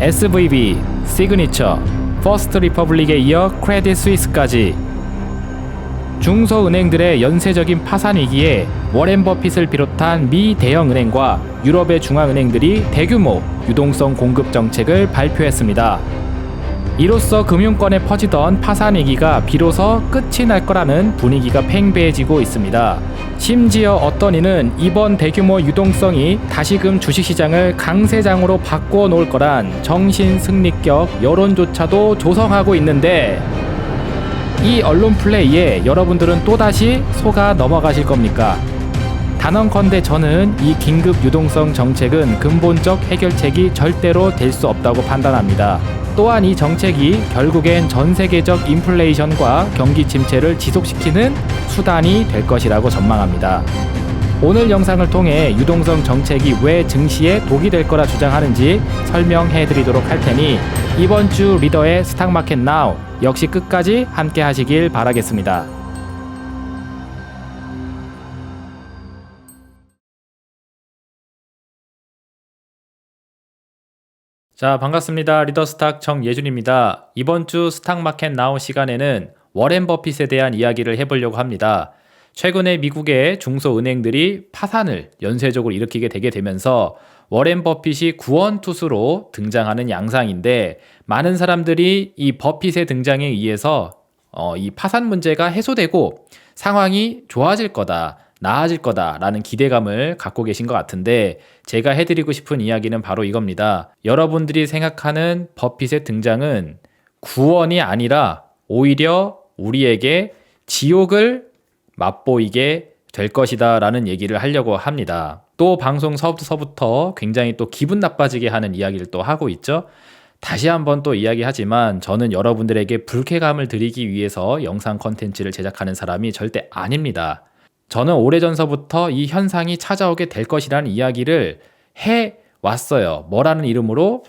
SVB, 시그니처, 퍼스트 리퍼블릭에 이어 크레딧 스위스까지 중소은행들의 연쇄적인 파산 위기에 워렌 버핏을 비롯한 미 대형 은행과 유럽의 중앙은행들이 대규모 유동성 공급 정책을 발표했습니다. 이로써 금융권에 퍼지던 파산 위기가 비로소 끝이 날 거라는 분위기가 팽배해지고 있습니다. 심지어 어떤 이는 이번 대규모 유동성이 다시금 주식시장을 강세장으로 바꿔 놓을 거란 정신승리격 여론조차도 조성하고 있는데, 이 언론 플레이에 여러분들은 또다시 속아 넘어가실 겁니까? 단언컨대 저는 이 긴급 유동성 정책은 근본적 해결책이 절대로 될 수 없다고 판단합니다. 또한 이 정책이 결국엔 전 세계적 인플레이션과 경기 침체를 지속시키는 수단이 될 것이라고 전망합니다. 오늘 영상을 통해 유동성 정책이 왜 증시에 독이 될 거라 주장하는지 설명해 드리도록 할 테니 이번 주 리더의 스탁마켓 나우 역시 끝까지 함께 하시길 바라겠습니다. 자, 반갑습니다. 리더스탁 정예준입니다. 이번 주 스탁마켓 나우 시간에는 워렌 버핏에 대한 이야기를 해보려고 합니다. 최근에 미국의 중소은행들이 파산을 연쇄적으로 일으키게 되게 되면서 워렌 버핏이 구원투수로 등장하는 양상인데, 많은 사람들이 이 버핏의 등장에 의해서 이 파산 문제가 해소되고 상황이 좋아질 거다, 나아질 거다라는 기대감을 갖고 계신 것 같은데, 제가 해드리고 싶은 이야기는 바로 이겁니다. 여러분들이 생각하는 버핏의 등장은 구원이 아니라 오히려 우리에게 지옥을 맛보이게 될 것이다 라는 얘기를 하려고 합니다. 또 방송서부터 굉장히 또 기분 나빠지게 하는 이야기를 또 하고 있죠. 다시 한번 또 이야기하지만 저는 여러분들에게 불쾌감을 드리기 위해서 영상 컨텐츠를 제작하는 사람이 절대 아닙니다. 저는 오래전서부터 이 현상이 찾아오게 될 것이라는 이야기를 해왔어요. 뭐라는 이름으로?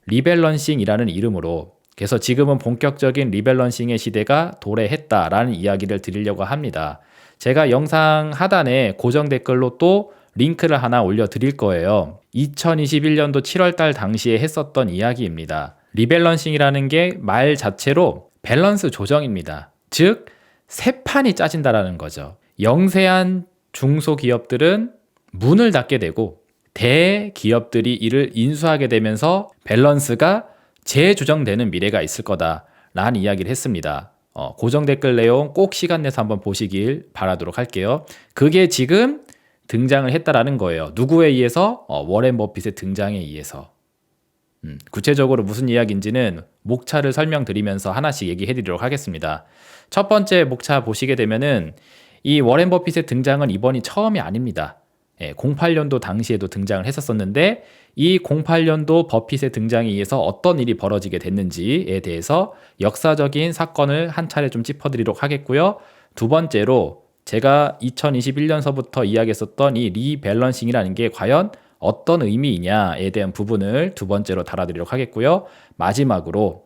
리밸런싱이라는 이름으로. 그래서 지금은 본격적인 리밸런싱의 시대가 도래했다라는 이야기를 드리려고 합니다. 제가 영상 하단에 고정 댓글로 또 링크를 하나 올려드릴 거예요. 2021년도 7월달 당시에 했었던 이야기입니다. 리밸런싱이라는 게 말 자체로 밸런스 조정입니다. 즉, 새 판이 짜진다라는 거죠. 영세한 중소기업들은 문을 닫게 되고 대기업들이 이를 인수하게 되면서 밸런스가 재조정되는 미래가 있을 거다라는 이야기를 했습니다. 고정 댓글 내용 꼭 시간 내서 한번 보시길 바라도록 할게요. 그게 지금 등장을 했다라는 거예요. 누구에 의해서? 워렌 버핏의 등장에 의해서. 구체적으로 무슨 이야기인지는 목차를 설명드리면서 하나씩 얘기해드리도록 하겠습니다. 첫 번째 목차 보시게 되면은 이 워렌 버핏의 등장은 이번이 처음이 아닙니다. 08년도 당시에도 등장을 했었었는데, 이 08년도 버핏의 등장에 의해서 어떤 일이 벌어지게 됐는지에 대해서 역사적인 사건을 한 차례 좀 짚어드리도록 하겠고요. 두 번째로 제가 2021년서부터 이야기했었던 이 리밸런싱이라는 게 과연 어떤 의미이냐에 대한 부분을 두 번째로 다뤄드리도록 하겠고요. 마지막으로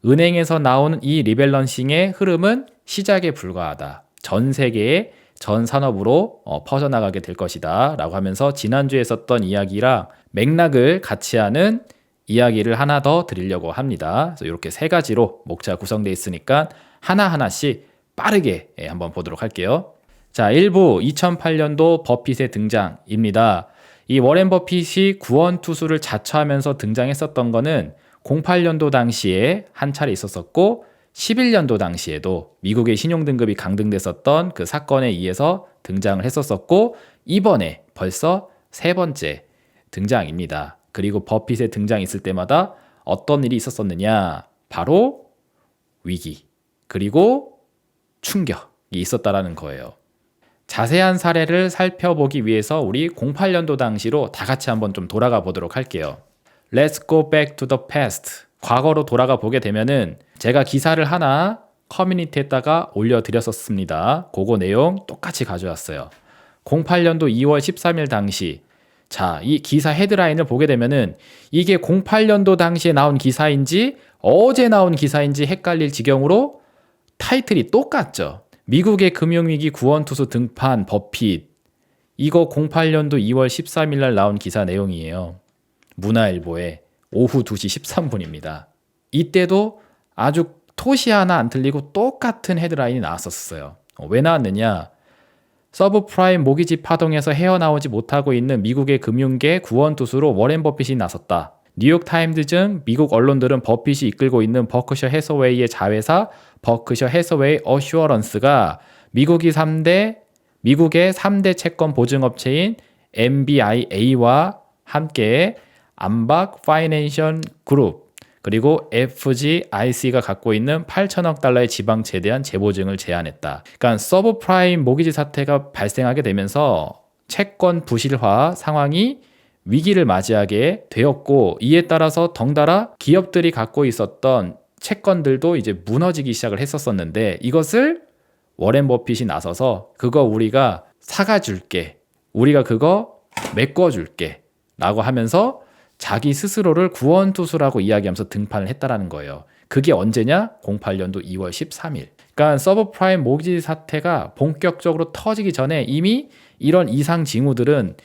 은행에서 나오는 이 리밸런싱의 흐름은 시작에 불과하다. 전 세계의 전 산업으로 퍼져나가게 될 것이다 라고 하면서 지난주에 했었던 이야기랑 맥락을 같이 하는 이야기를 하나 더 드리려고 합니다. 그래서 이렇게 세 가지로 목차가 구성되어 있으니까 하나하나씩 빠르게 한번 보도록 할게요. 자, 1부 2008년도 버핏의 등장입니다. 이 워렌 버핏이 구원투수를 자처하면서 등장했었던 거는 08년도 당시에 한 차례 있었었고, 11년도 당시에도 미국의 신용등급이 강등됐었던 그 사건에 의해서 등장을 했었었고, 이번에 벌써 세 번째 등장입니다. 그리고 버핏의 등장이 있을 때마다 어떤 일이 있었었느냐? 바로 위기, 그리고 충격이 있었다라는 거예요. 자세한 사례를 살펴보기 위해서 우리 08년도 당시로 다 같이 한번 좀 돌아가 보도록 할게요. Let's go back to the past. 과거로 돌아가 보게 되면은 제가 기사를 하나 커뮤니티에다가 올려드렸었습니다. 그거 내용 똑같이 가져왔어요. 08년도 2월 13일 당시, 자, 이 기사 헤드라인을 보게 되면은 이게 08년도 당시에 나온 기사인지 어제 나온 기사인지 헷갈릴 지경으로 타이틀이 똑같죠. 미국의 금융위기 구원투수 등판 버핏. 이거 08년도 2월 13일 날 나온 기사 내용이에요. 문화일보에 오후 2시 13분입니다. 이때도 아주 토시 하나 안 틀리고 똑같은 헤드라인이 나왔었어요. 왜 나왔느냐? 서브프라임 모기지 파동에서 헤어나오지 못하고 있는 미국의 금융계 구원투수로 워렌 버핏이 나섰다. 뉴욕타임즈 등 미국 언론들은 버핏이 이끌고 있는 버크셔 해서웨이의 자회사 버크셔 해서웨이 어슈어런스가 미국의 3대 채권 보증업체인 MBIA와 함께 암박 파이낸셜 그룹 그리고 FGIC가 갖고 있는 8천억 달러의 지방채에 대한 재보증을 제안했다. 그러니까 서브프라임 모기지 사태가 발생하게 되면서 채권 부실화 상황이 위기를 맞이하게 되었고, 이에 따라서 덩달아 기업들이 갖고 있었던 채권들도 이제 무너지기 시작을 했었었는데, 이것을 워렌 버핏이 나서서 그거 우리가 사가줄게, 우리가 그거 메꿔줄게 라고 하면서 자기 스스로를 구원투수라고 이야기하면서 등판을 했다라는 거예요. 그게 언제냐? 08년도 2월 13일. 그러니까 서브프라임 모기지 사태가 본격적으로 터지기 전에 이미 이런 이상 징후들은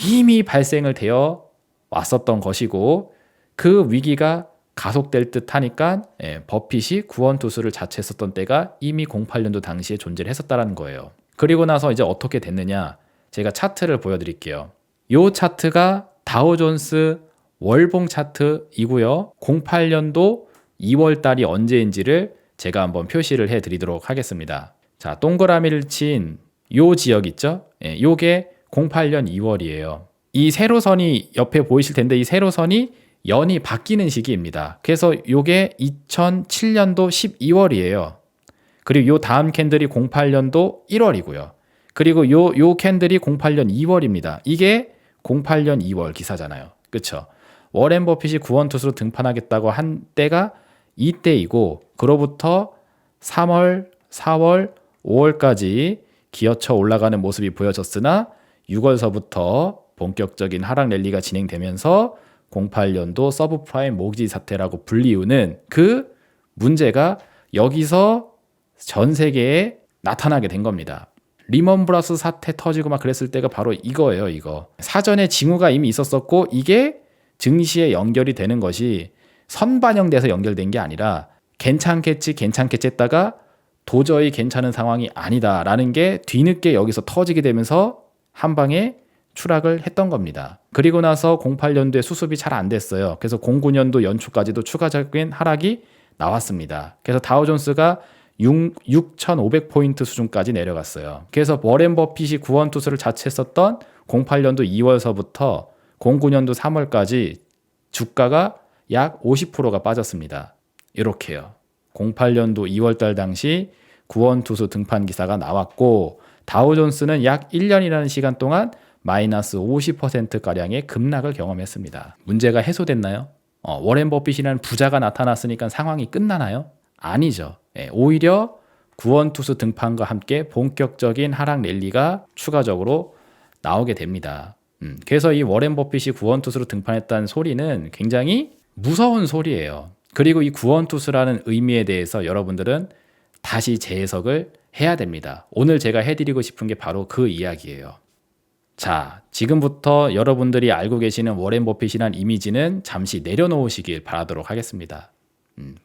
이미 발생을 되어 왔었던 것이고, 그 위기가 가속될 듯 하니까 버핏이 구원투수를 자처했었던 때가 이미 08년도 당시에 존재를 했었다는 거예요. 그리고 나서 이제 어떻게 됐느냐? 제가 차트를 보여드릴게요. 이 차트가 다우존스 월봉 차트이고요. 08년도 2월 달이 언제인지를 제가 한번 표시를 해드리도록 하겠습니다. 자, 동그라미를 친 요 지역 있죠? 요게 08년 2월이에요. 이 세로선이 옆에 보이실 텐데 이 세로선이 연이 바뀌는 시기입니다. 그래서 요게 2007년도 12월이에요. 그리고 요 다음 캔들이 08년도 1월이고요. 그리고 요 캔들이 08년 2월입니다. 이게 08년 2월 기사잖아요. 그쵸? 워렌 버핏이 구원투수로 등판하겠다고 한 때가 이때이고, 그로부터 3월, 4월, 5월까지 기어쳐 올라가는 모습이 보여졌으나 6월서부터 본격적인 하락 랠리가 진행되면서 08년도 서브프라임 모기지 사태라고 불리우는 그 문제가 여기서 전 세계에 나타나게 된 겁니다. 리먼 브라더스 사태 터지고 막 그랬을 때가 바로 이거예요. 이거 사전에 징후가 이미 있었었고, 이게 증시에 연결이 되는 것이 선반영돼서 연결된 게 아니라 괜찮겠지 했다가 도저히 괜찮은 상황이 아니다라는 게 뒤늦게 여기서 터지게 되면서 한 방에 추락을 했던 겁니다. 그리고 나서 08년도에 수습이 잘 안 됐어요. 그래서 09년도 연초까지도 추가적인 하락이 나왔습니다. 그래서 다우존스가 6,500포인트 수준까지 내려갔어요. 그래서 워렌 버핏이 구원투수를 자처했었던 08년도 2월서부터 09년도 3월까지 주가가 약 50%가 빠졌습니다. 이렇게요. 08년도 2월달 당시 구원투수 등판 기사가 나왔고, 다우존스는 약 1년이라는 시간 동안 마이너스 50%가량의 급락을 경험했습니다. 문제가 해소됐나요? 워렌 버핏이라는 부자가 나타났으니까 상황이 끝나나요? 아니죠. 오히려 구원투수 등판과 함께 본격적인 하락 랠리가 추가적으로 나오게 됩니다. 그래서 이 워렌 버핏이 구원투수로 등판했다는 소리는 굉장히 무서운 소리예요. 그리고 이 구원투수라는 의미에 대해서 여러분들은 다시 재해석을 해야 됩니다. 오늘 제가 해드리고 싶은 게 바로 그 이야기예요. 자, 지금부터 여러분들이 알고 계시는 워렌 버핏이란 이미지는 잠시 내려놓으시길 바라도록 하겠습니다.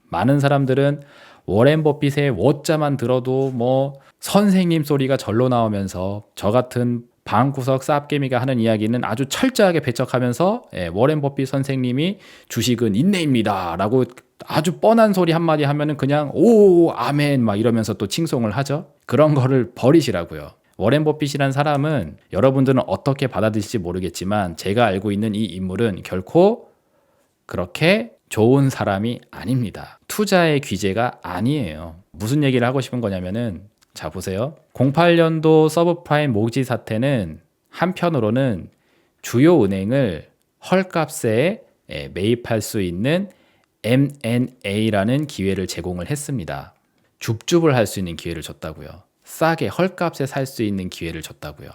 많은 사람들은 워렌 버핏의 워자만 들어도 뭐 선생님 소리가 절로 나오면서 저 같은 방구석 쌉개미가 하는 이야기는 아주 철저하게 배척하면서 워렌 버핏 선생님이 주식은 인내입니다 라고 아주 뻔한 소리 한마디 하면은 그냥 오 아멘 막 이러면서 또 칭송을 하죠. 그런 거를 버리시라고요. 워렌 버핏이란 사람은 여러분들은 어떻게 받아들일지 모르겠지만 제가 알고 있는 이 인물은 결코 그렇게 좋은 사람이 아닙니다. 투자의 귀재가 아니에요. 무슨 얘기를 하고 싶은 거냐면은, 자 보세요. 08년도 서브프라임 모기지 사태는 한편으로는 주요 은행을 헐값에 매입할 수 있는 M&A라는 기회를 제공을 했습니다. 줍줍을 할 수 있는 기회를 줬다고요. 싸게 헐값에 살 수 있는 기회를 줬다고요.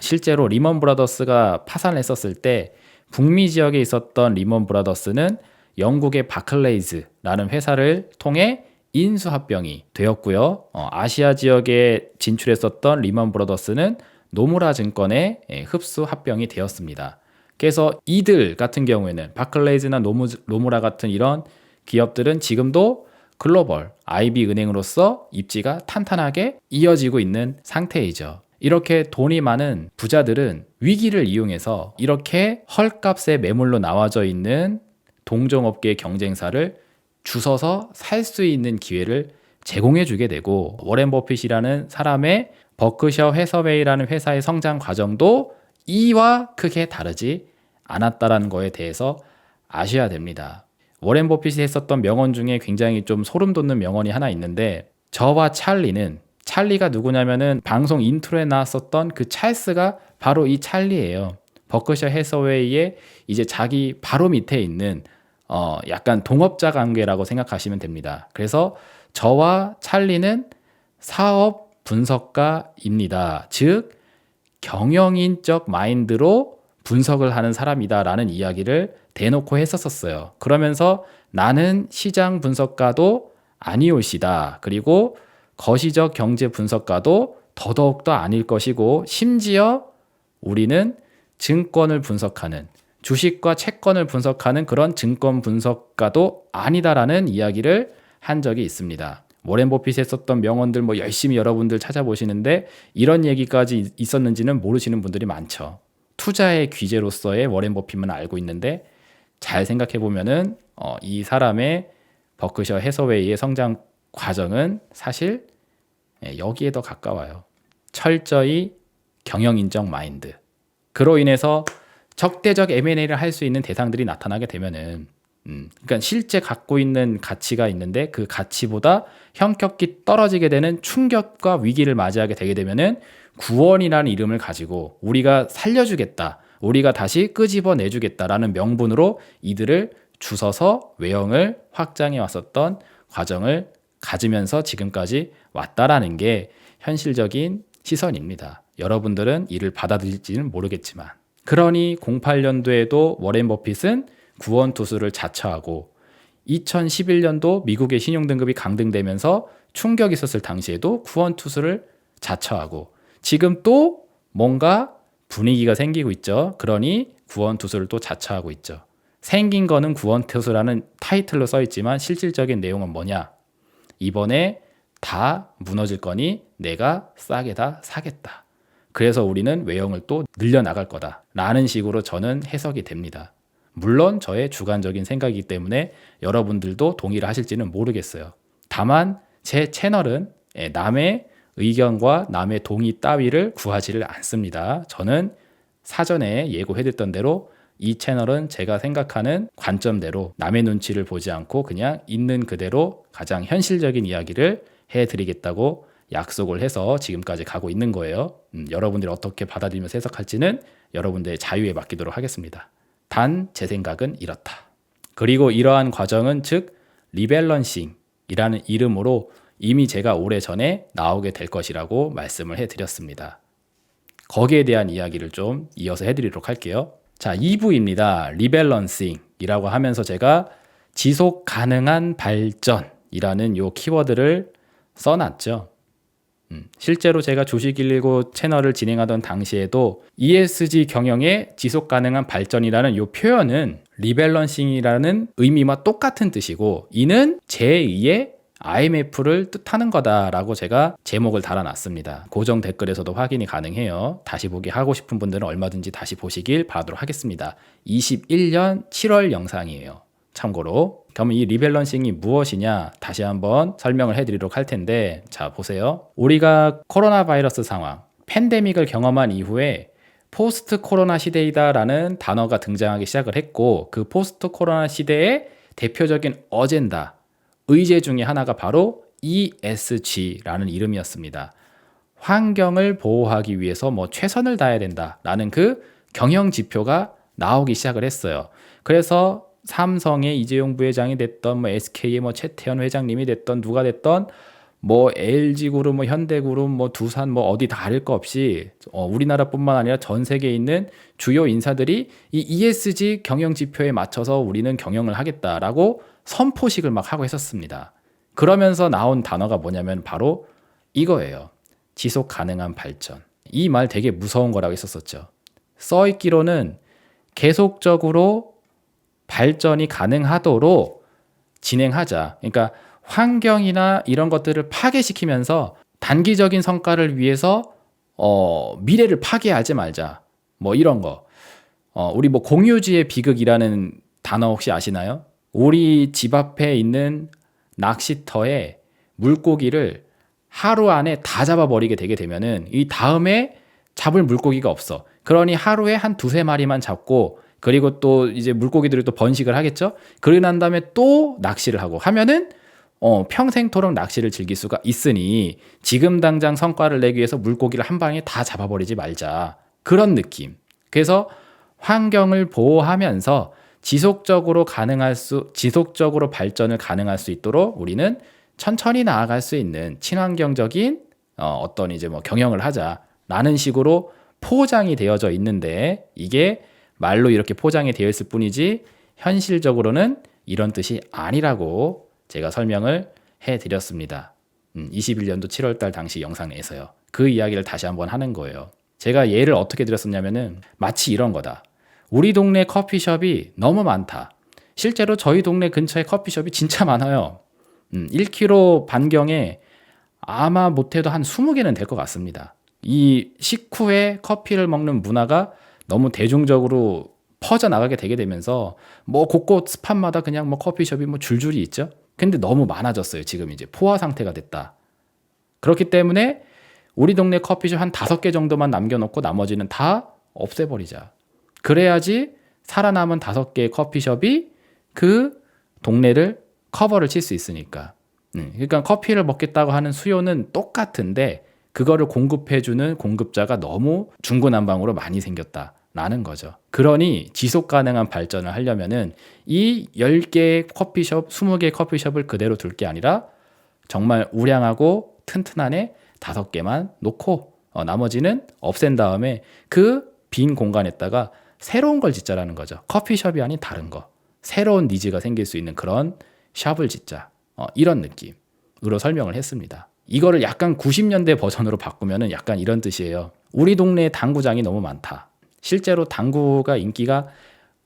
실제로 리먼 브라더스가 파산을 했었을 때 북미 지역에 있었던 리먼 브라더스는 영국의 바클레이즈라는 회사를 통해 인수합병이 되었고요. 아시아 지역에 진출했었던 리먼 브라더스는 노무라 증권에 흡수 합병이 되었습니다. 그래서 이들 같은 경우에는 바클레이즈나 노무라 같은 이런 기업들은 지금도 글로벌 IB 은행으로서 입지가 탄탄하게 이어지고 있는 상태이죠. 이렇게 돈이 많은 부자들은 위기를 이용해서 이렇게 헐값에 매물로 나와져 있는 동종업계의 경쟁사를 주워서 살 수 있는 기회를 제공해 주게 되고, 워렌 버핏이라는 사람의 버크셔 해서웨이라는 회사의 성장 과정도 이와 크게 다르지 않았다라는 거에 대해서 아셔야 됩니다. 워렌 버핏이 했었던 명언 중에 굉장히 좀 소름 돋는 명언이 하나 있는데, 저와 찰리가 누구냐면은 방송 인트로에 나왔었던 그 찰스가 바로 이 찰리예요. 버크셔 해서웨이의 이제 자기 바로 밑에 있는 약간 동업자 관계라고 생각하시면 됩니다. 그래서 저와 찰리는 사업 분석가입니다. 즉 경영인적 마인드로 분석을 하는 사람이다라는 이야기를 대놓고 했었어요. 그러면서 나는 시장 분석가도 아니올시다. 그리고 거시적 경제 분석가도 더더욱더 아닐 것이고, 심지어 우리는 증권을 분석하는, 주식과 채권을 분석하는 그런 증권 분석가도 아니다라는 이야기를 한 적이 있습니다. 워렌 버핏이 했었던 명언들 뭐 열심히 여러분들 찾아보시는데 이런 얘기까지 있었는지는 모르시는 분들이 많죠. 투자의 귀재로서의 워렌 버핏만 알고 있는데, 잘 생각해 보면은 이 사람의 버크셔 해서웨이의 성장 과정은 사실 여기에 더 가까워요. 철저히 경영인적 마인드. 그로 인해서 적대적 M&A를 할 수 있는 대상들이 나타나게 되면은 그러니까 실제 갖고 있는 가치가 있는데 그 가치보다 형격히 떨어지게 되는 충격과 위기를 맞이하게 되게 되면은 구원이라는 이름을 가지고 우리가 살려주겠다, 우리가 다시 끄집어내주겠다라는 명분으로 이들을 주워서 외형을 확장해 왔었던 과정을 가지면서 지금까지 왔다라는 게 현실적인 시선입니다. 여러분들은 이를 받아들일지는 모르겠지만, 그러니 08년도에도 워렌 버핏은 구원투수를 자처하고 2011년도 미국의 신용등급이 강등되면서 충격이 있었을 당시에도 구원투수를 자처하고, 지금 또 뭔가 분위기가 생기고 있죠. 그러니 구원투수를 또 자처하고 있죠. 생긴 거는 구원투수라는 타이틀로 써 있지만 실질적인 내용은 뭐냐? 이번에 다 무너질 거니 내가 싸게 다 사겠다. 그래서 우리는 외형을 또 늘려나갈 거다 라는 식으로 저는 해석이 됩니다. 물론 저의 주관적인 생각이기 때문에 여러분들도 동의를 하실지는 모르겠어요. 다만 제 채널은 남의 의견과 남의 동의 따위를 구하지를 않습니다. 저는 사전에 예고해드렸던 대로 이 채널은 제가 생각하는 관점대로 남의 눈치를 보지 않고 그냥 있는 그대로 가장 현실적인 이야기를 해드리겠다고 약속을 해서 지금까지 가고 있는 거예요. 여러분들이 어떻게 받아들이면서 해석할지는 여러분들의 자유에 맡기도록 하겠습니다. 단 제 생각은 이렇다. 그리고 이러한 과정은 즉 리밸런싱이라는 이름으로 이미 제가 오래전에 나오게 될 것이라고 말씀을 해드렸습니다. 거기에 대한 이야기를 좀 이어서 해드리도록 할게요. 자, 2부입니다. 리밸런싱이라고 하면서 제가 지속 가능한 발전이라는 요 키워드를 써놨죠. 실제로 제가 주식119 채널을 진행하던 당시에도 ESG 경영의 지속 가능한 발전이라는 요 표현은 리밸런싱이라는 의미와 똑같은 뜻이고, 이는 제2의 IMF를 뜻하는 거다라고 제가 제목을 달아놨습니다. 고정 댓글에서도 확인이 가능해요. 다시 보기 하고 싶은 분들은 얼마든지 다시 보시길 바라도록 하겠습니다. 21년 7월 영상이에요. 참고로. 그러면 이 리밸런싱이 무엇이냐 다시 한번 설명을 해드리도록 할 텐데, 자 보세요. 우리가 코로나 바이러스 상황, 팬데믹을 경험한 이후에 포스트 코로나 시대이다라는 단어가 등장하기 시작을 했고, 그 포스트 코로나 시대의 대표적인 어젠다, 의제 중에 하나가 바로 ESG라는 이름이었습니다. 환경을 보호하기 위해서 최선을 다해야 된다라는 그 경영 지표가 나오기 시작을 했어요. 그래서 삼성의 이재용 부회장이 됐던 SK의 최태원 회장님이 됐던 누가 됐던 LG그룹, 현대그룹, 두산 어디 다를 거 없이 우리나라뿐만 아니라 전 세계에 있는 주요 인사들이 이 ESG 경영 지표에 맞춰서 우리는 경영을 하겠다라고 선포식을 막 하고 했었습니다. 그러면서 나온 단어가 뭐냐면 바로 이거예요. 지속 가능한 발전. 이 말 되게 무서운 거라고 했었었죠. 써있기로는 계속적으로 발전이 가능하도록 진행하자. 그러니까 환경이나 이런 것들을 파괴시키면서 단기적인 성과를 위해서 미래를 파괴하지 말자. 뭐 이런 거. 우리 뭐 공유지의 비극이라는 단어 혹시 아시나요? 우리 집 앞에 있는 낚시터에 물고기를 하루 안에 다 잡아버리게 되게 되면은 이 다음에 잡을 물고기가 없어. 그러니 하루에 한 두세 마리만 잡고 그리고 또 이제 물고기들이 또 번식을 하겠죠? 그러고 난 다음에 또 낚시를 하고 하면은 평생토록 낚시를 즐길 수가 있으니 지금 당장 성과를 내기 위해서 물고기를 한 방에 다 잡아버리지 말자. 그런 느낌. 그래서 환경을 보호하면서 지속적으로 발전을 가능할 수 있도록 우리는 천천히 나아갈 수 있는 친환경적인 어떤 이제 뭐 경영을 하자라는 식으로 포장이 되어져 있는데 이게 말로 이렇게 포장이 되어 있을 뿐이지 현실적으로는 이런 뜻이 아니라고 제가 설명을 해드렸습니다. 21년도 7월달 당시 영상 내에서요. 그 이야기를 다시 한번 하는 거예요. 제가 예를 어떻게 드렸었냐면은 마치 이런 거다. 우리 동네 커피숍이 너무 많다. 실제로 저희 동네 근처에 커피숍이 진짜 많아요. 1km 반경에 아마 못해도 한 20개는 될 것 같습니다. 이 식후에 커피를 먹는 문화가 너무 대중적으로 퍼져나가게 되게 되면서 뭐 곳곳 스팟마다 그냥 뭐 커피숍이 뭐 줄줄이 있죠. 근데 너무 많아졌어요. 지금 이제 포화 상태가 됐다. 그렇기 때문에 우리 동네 커피숍 한 5개 정도만 남겨놓고 나머지는 다 없애버리자. 그래야지 살아남은 5개의 커피숍이 그 동네를 커버를 칠 수 있으니까. 그러니까 커피를 먹겠다고 하는 수요는 똑같은데 그거를 공급해주는 공급자가 너무 중구난방으로 많이 생겼다라는 거죠. 그러니 지속 가능한 발전을 하려면은 이 10개의 커피숍, 20개의 커피숍을 그대로 둘 게 아니라 정말 우량하고 튼튼한 애 5개만 놓고 나머지는 없앤 다음에 그 빈 공간에다가 새로운 걸 짓자라는 거죠. 커피숍이 아닌 다른 거. 새로운 니즈가 생길 수 있는 그런 샵을 짓자. 이런 느낌으로 설명을 했습니다. 이거를 약간 90년대 버전으로 바꾸면은 약간 이런 뜻이에요. 우리 동네에 당구장이 너무 많다. 실제로 당구가 인기가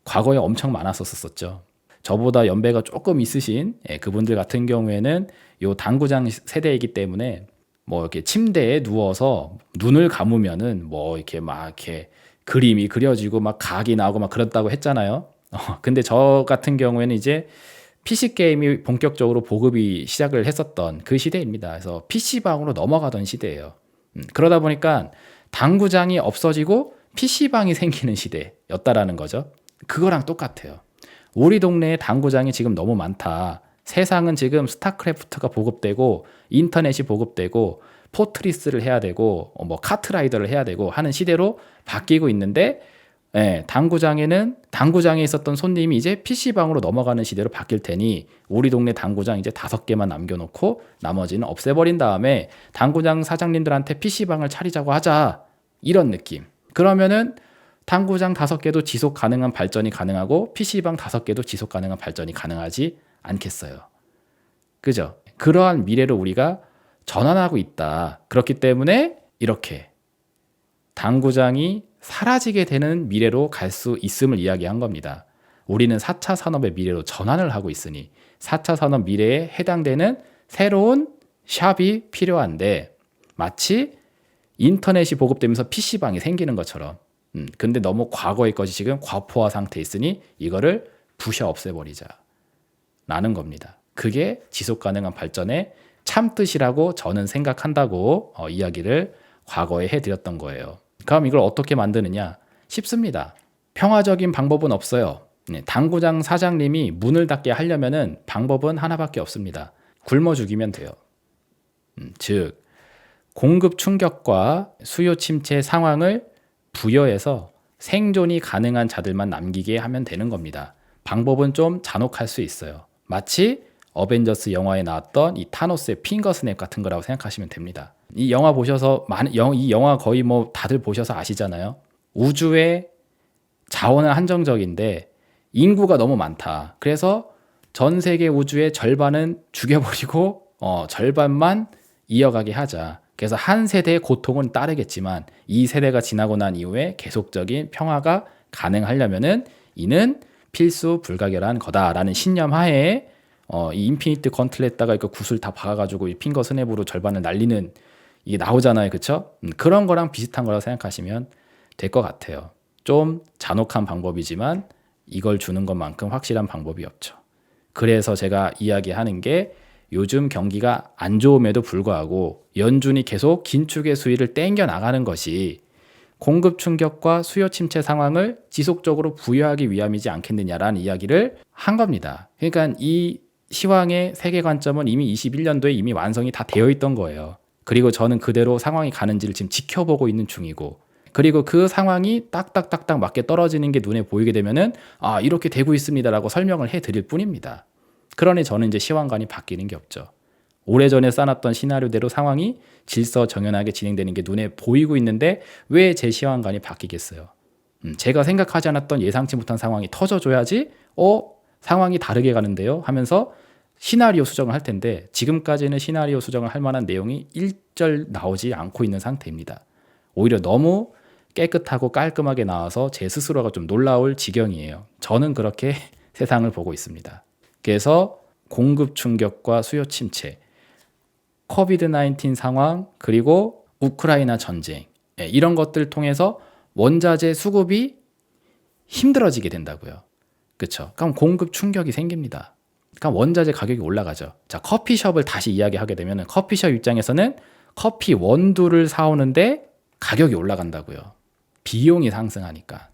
과거에 엄청 많았었죠. 저보다 연배가 조금 있으신 그분들 같은 경우에는 요 당구장 세대이기 때문에 뭐 이렇게 침대에 누워서 눈을 감으면은 뭐 이렇게 막 이렇게 그림이 그려지고 막 각이 나오고 막 그렇다고 했잖아요. 근데 저 같은 경우에는 이제 PC 게임이 본격적으로 보급이 시작을 했었던 그 시대입니다. 그래서 PC방으로 넘어가던 시대예요. 그러다 보니까 당구장이 없어지고 PC방이 생기는 시대였다라는 거죠. 그거랑 똑같아요. 우리 동네에 당구장이 지금 너무 많다. 세상은 지금 스타크래프트가 보급되고 인터넷이 보급되고 포트리스를 해야 되고 뭐 카트라이더를 해야 되고 하는 시대로 바뀌고 있는데 당구장에 있었던 손님이 이제 PC방으로 넘어가는 시대로 바뀔 테니 우리 동네 당구장 이제 5개만 남겨놓고 나머지는 없애버린 다음에 당구장 사장님들한테 PC방을 차리자고 하자. 이런 느낌. 그러면은 당구장 5개도 지속 가능한 발전이 가능하고 PC방 5개도 지속 가능한 발전이 가능하지 않겠어요. 그죠? 그러한 미래로 우리가 전환하고 있다. 그렇기 때문에 이렇게 당구장이 사라지게 되는 미래로 갈 수 있음을 이야기한 겁니다. 우리는 4차 산업의 미래로 전환을 하고 있으니 4차 산업 미래에 해당되는 새로운 샵이 필요한데 마치 인터넷이 보급되면서 PC방이 생기는 것처럼 근데 너무 과거의 것이 지금 과포화 상태에 있으니 이거를 부셔 없애버리자 라는 겁니다. 그게 지속 가능한 발전의 참뜻이라고 저는 생각한다고 이야기를 과거에 해드렸던 거예요. 그럼 이걸 어떻게 만드느냐? 쉽습니다. 평화적인 방법은 없어요. 당구장 사장님이 문을 닫게 하려면은 방법은 하나밖에 없습니다. 굶어 죽이면 돼요. 즉 공급 충격과 수요 침체 상황을 부여해서 생존이 가능한 자들만 남기게 하면 되는 겁니다. 방법은 좀 잔혹할 수 있어요. 마치 어벤져스 영화에 나왔던 이 타노스의 핑거 스냅 같은 거라고 생각하시면 됩니다. 이 영화 보셔서 이 영화 거의 뭐 다들 보셔서 아시잖아요. 우주의 자원은 한정적인데 인구가 너무 많다. 그래서 전 세계 우주의 절반은 죽여버리고 절반만 이어가게 하자. 그래서 한 세대의 고통은 따르겠지만 이 세대가 지나고 난 이후에 계속적인 평화가 가능하려면은 이는 필수 불가결한 거다라는 신념 하에 이 인피니트 건틀에다가 이거 구슬 다 박아가지고 이 핑거 스냅으로 절반을 날리는 이게 나오잖아요, 그쵸? 그런 거랑 비슷한 거라고 생각하시면 될 것 같아요. 좀 잔혹한 방법이지만 이걸 주는 것만큼 확실한 방법이 없죠. 그래서 제가 이야기하는 게 요즘 경기가 안 좋음에도 불구하고 연준이 계속 긴축의 수위를 땡겨 나가는 것이 공급 충격과 수요 침체 상황을 지속적으로 부여하기 위함이지 않겠느냐라는 이야기를 한 겁니다. 그러니까 이 시황의 세계 관점은 이미 21년도에 이미 완성이 다 되어 있던 거예요. 그리고 저는 그대로 상황이 가는지를 지금 지켜보고 있는 중이고, 그리고 그 상황이 딱딱딱딱 맞게 떨어지는 게 눈에 보이게 되면은 이렇게 되고 있습니다라고 설명을 해드릴 뿐입니다. 그러니 저는 이제 시황관이 바뀌는 게 없죠. 오래전에 쌓았던 시나리오대로 상황이 질서정연하게 진행되는 게 눈에 보이고 있는데 왜 제 시황관이 바뀌겠어요? 제가 생각하지 않았던 예상치 못한 상황이 터져줘야지 상황이 다르게 가는데요 하면서 시나리오 수정을 할 텐데, 지금까지는 시나리오 수정을 할 만한 내용이 일절 나오지 않고 있는 상태입니다. 오히려 너무 깨끗하고 깔끔하게 나와서 제 스스로가 좀 놀라울 지경이에요. 저는 그렇게 세상을 보고 있습니다. 그래서 공급 충격과 수요 침체, 코비드-19 상황, 그리고 우크라이나 전쟁, 이런 것들 통해서 원자재 수급이 힘들어지게 된다고요. 그렇죠? 그럼 공급 충격이 생깁니다. 그럼 원자재 가격이 올라가죠. 자, 커피숍을 다시 이야기하게 되면 커피숍 입장에서는 커피 원두를 사오는데 가격이 올라간다고요. 비용이 상승하니까.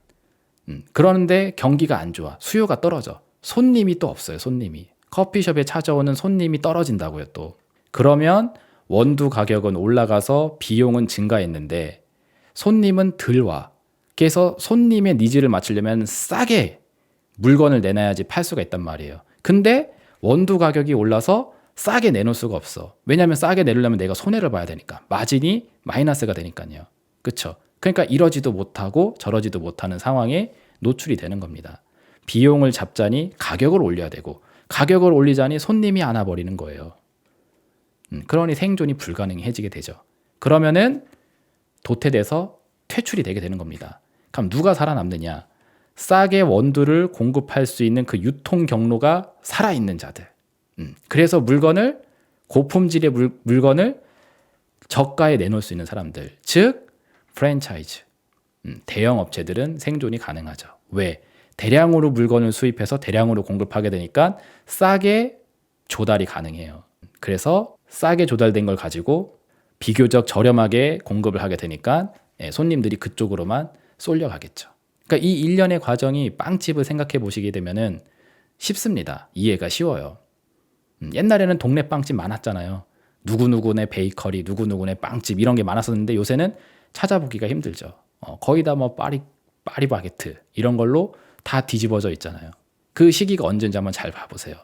그러는데 경기가 안 좋아. 수요가 떨어져. 손님이 또 없어요. 손님이. 커피숍에 찾아오는 손님이 떨어진다고요. 또. 그러면 원두 가격은 올라가서 비용은 증가했는데 손님은 덜 와. 그래서 손님의 니즈를 맞추려면 싸게 물건을 내놔야지 팔 수가 있단 말이에요. 근데 원두 가격이 올라서 싸게 내놓을 수가 없어. 왜냐하면 싸게 내려면 내가 손해를 봐야 되니까. 마진이 마이너스가 되니까요. 그렇죠? 그러니까 이러지도 못하고 저러지도 못하는 상황에 노출이 되는 겁니다. 비용을 잡자니 가격을 올려야 되고, 가격을 올리자니 손님이 안 와버리는 거예요. 그러니 생존이 불가능해지게 되죠. 그러면은 도태돼서 퇴출이 되게 되는 겁니다. 그럼 누가 살아남느냐? 싸게 원두를 공급할 수 있는 그 유통 경로가 살아있는 자들. 그래서 물건을, 고품질의 물건을 저가에 내놓을 수 있는 사람들, 즉 프랜차이즈. 대형 업체들은 생존이 가능하죠. 왜? 대량으로 물건을 수입해서 대량으로 공급하게 되니까 싸게 조달이 가능해요. 그래서 싸게 조달된 걸 가지고 비교적 저렴하게 공급을 하게 되니까 손님들이 그쪽으로만 쏠려가겠죠. 그러니까 이 일련의 과정이 빵집을 생각해 보시게 되면은 쉽습니다. 이해가 쉬워요. 옛날에는 동네 빵집 많았잖아요. 누구누구네 베이커리, 누구누구네 빵집 이런 게 많았었는데 요새는 찾아보기가 힘들죠. 거의 다 뭐 파리바게트 이런 걸로 다 뒤집어져 있잖아요. 그 시기가 언제인지 한번 잘 봐보세요.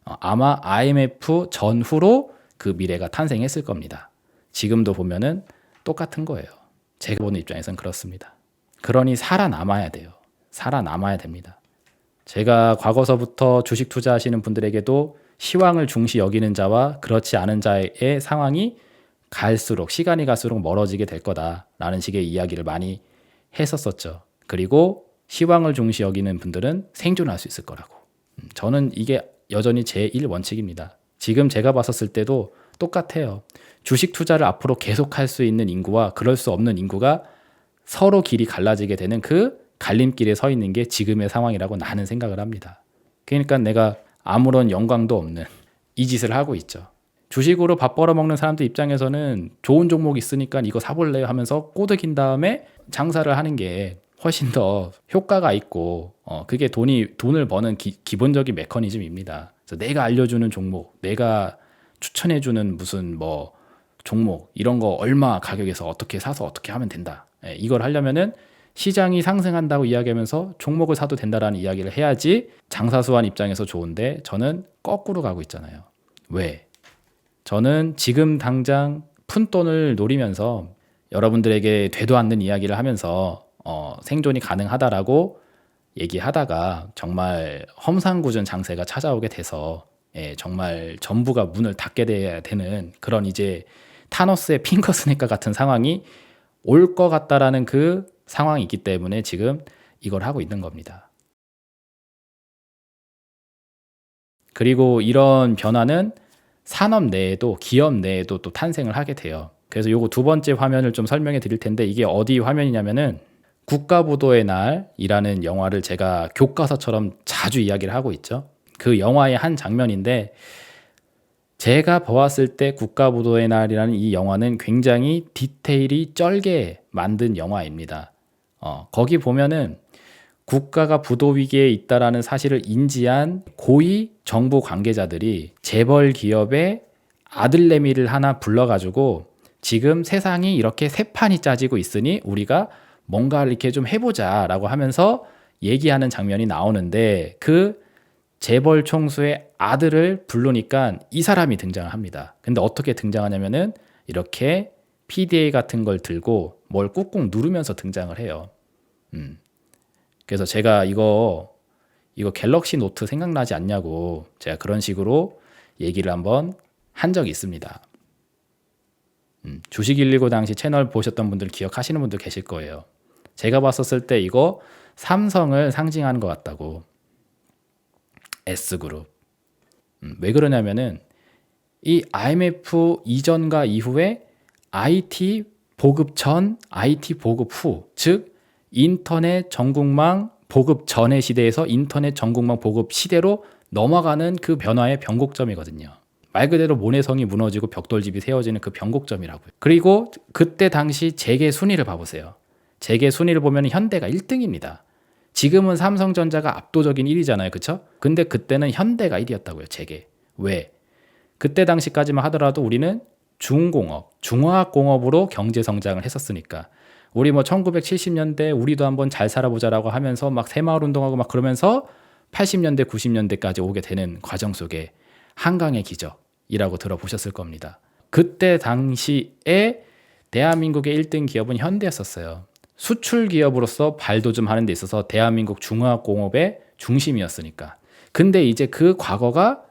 아마 IMF 전후로 그 미래가 탄생했을 겁니다. 지금도 보면은 똑같은 거예요. 제가 보는 입장에선 그렇습니다. 그러니 살아남아야 돼요. 살아남아야 됩니다. 제가 과거서부터 주식 투자하시는 분들에게도 시황을 중시 여기는 자와 그렇지 않은 자의 상황이 갈수록, 시간이 갈수록 멀어지게 될 거다라는 식의 이야기를 많이 했었었죠. 그리고 시황을 중시 여기는 분들은 생존할 수 있을 거라고. 저는 이게 여전히 제1원칙입니다. 지금 제가 봤었을 때도 똑같아요. 주식 투자를 앞으로 계속할 수 있는 인구와 그럴 수 없는 인구가 서로 길이 갈라지게 되는 그 갈림길에 서 있는 게 지금의 상황이라고 나는 생각을 합니다. 그러니까 내가 아무런 영광도 없는 이 짓을 하고 있죠. 주식으로 밥 벌어먹는 사람들 입장에서는 좋은 종목 있으니까 이거 사볼래요 하면서 꼬드긴 다음에 장사를 하는 게 훨씬 더 효과가 있고 그게 돈을 버는 기본적인 메커니즘입니다. 그래서 내가 알려주는 종목, 내가 추천해주는 무슨 뭐 종목 이런 거 얼마 가격에서 어떻게 사서 어떻게 하면 된다. 이걸 하려면은 시장이 상승한다고 이야기하면서 종목을 사도 된다라는 이야기를 해야지 장사수완 입장에서 좋은데 저는 거꾸로 가고 있잖아요. 왜? 저는 지금 당장 푼돈을 노리면서 여러분들에게 되도 않는 이야기를 하면서 생존이 가능하다라고 얘기하다가 정말 험상궂은 장세가 찾아오게 돼서 정말 전부가 문을 닫게 돼야 되는 그런 이제 타노스의 핑거스냅과 같은 상황이 올 것 같다라는 그 상황이 있기 때문에 지금 이걸 하고 있는 겁니다. 그리고 이런 변화는 산업 내에도 기업 내에도 또 탄생을 하게 돼요. 그래서 요거 두 번째 화면을 좀 설명해 드릴 텐데 이게 어디 화면이냐면은 국가부도의 날이라는 영화를 제가 교과서처럼 자주 이야기를 하고 있죠. 그 영화의 한 장면인데 제가 보았을 때 국가부도의 날이라는 이 영화는 굉장히 디테일이 쩔게 만든 영화입니다. 거기 보면은 국가가 부도 위기에 있다라는 사실을 인지한 고위 정부 관계자들이 재벌 기업의 아들내미를 하나 불러가지고 지금 세상이 이렇게 새 판이 짜지고 있으니 우리가 뭔가를 이렇게 좀 해보자라고 하면서 얘기하는 장면이 나오는데 그 재벌 총수의 아들을 부르니까 이 사람이 등장을 합니다. 근데 어떻게 등장하냐면은 이렇게 PDA 같은 걸 들고 뭘 꾹꾹 누르면서 등장을 해요. 그래서 제가 이거 갤럭시 노트 생각나지 않냐고 제가 그런 식으로 얘기를 한번 한 적이 있습니다. 주식119 당시 채널 보셨던 분들 기억하시는 분들 계실 거예요. 제가 봤었을 때 이거 삼성을 상징하는 것 같다고. S그룹. 왜 그러냐면은 이 IMF 이전과 이후에 IT 보급 전, IT 보급 후, 즉 인터넷 전국망 보급 전의 시대에서 인터넷 전국망 보급 시대로 넘어가는 그 변화의 변곡점이거든요. 말 그대로 모내성이 무너지고 벽돌집이 세워지는 그 변곡점이라고요. 그리고 그때 당시 재계 순위를 봐보세요. 재계 순위를 보면 현대가 1등입니다. 지금은 삼성전자가 압도적인 1위잖아요. 그쵸? 근데 그때는 현대가 1위였다고요. 재계. 왜? 그때 당시까지만 하더라도 우리는 중공업, 중화학공업으로 경제 성장을 했었으니까. 우리 뭐 1970년대 우리도 한번 잘 살아보자라고 하면서 막 새마을 운동하고 막 그러면서 80년대, 90년대까지 오게 되는 과정 속에 한강의 기적이라고 들어보셨을 겁니다. 그때 당시에 대한민국의 1등 기업은 현대였었어요. 수출 기업으로서 발도 좀 하는 데 있어서 대한민국 중화학공업의 중심이었으니까. 근데 이제 그 과거가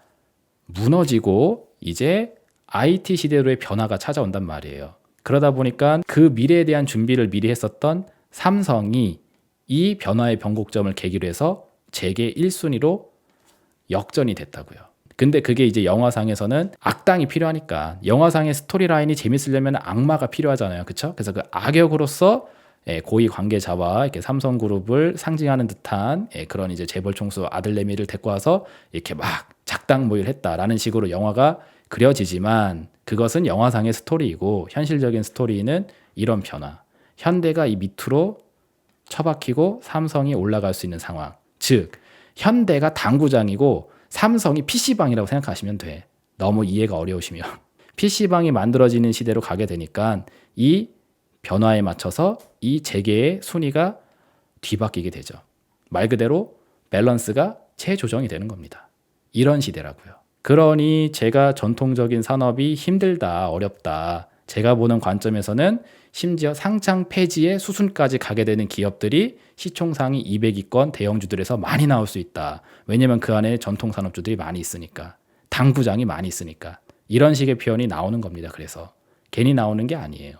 무너지고 이제 IT 시대로의 변화가 찾아온단 말이에요. 그러다 보니까 그 미래에 대한 준비를 미리 했었던 삼성이 이 변화의 변곡점을 계기로 해서 재계 1순위로 역전이 됐다고요. 근데 그게 이제 영화상에서는 악당이 필요하니까 영화상의 스토리라인이 재밌으려면 악마가 필요하잖아요. 그렇죠? 그래서 그 악역으로서 고위 관계자와 이렇게 삼성그룹을 상징하는 듯한 그런 이제 재벌 총수 아들내미를 데리고 와서 이렇게 막 작당 모의를 했다라는 식으로 영화가 그려지지만 그것은 영화상의 스토리이고 현실적인 스토리는 이런 변화. 현대가 이 밑으로 처박히고 삼성이 올라갈 수 있는 상황. 즉 현대가 당구장이고 삼성이 PC방이라고 생각하시면 돼. 너무 이해가 어려우시면. PC방이 만들어지는 시대로 가게 되니까 이 변화에 맞춰서 이 재계의 순위가 뒤바뀌게 되죠. 말 그대로 밸런스가 재조정이 되는 겁니다. 이런 시대라고요. 그러니 제가 전통적인 산업이 힘들다, 어렵다. 제가 보는 관점에서는 심지어 상장 폐지의 수순까지 가게 되는 기업들이 시총상위 200위권 대형주들에서 많이 나올 수 있다. 왜냐면 그 안에 전통 산업주들이 많이 있으니까. 당구장이 많이 있으니까. 이런 식의 표현이 나오는 겁니다. 그래서 괜히 나오는 게 아니에요.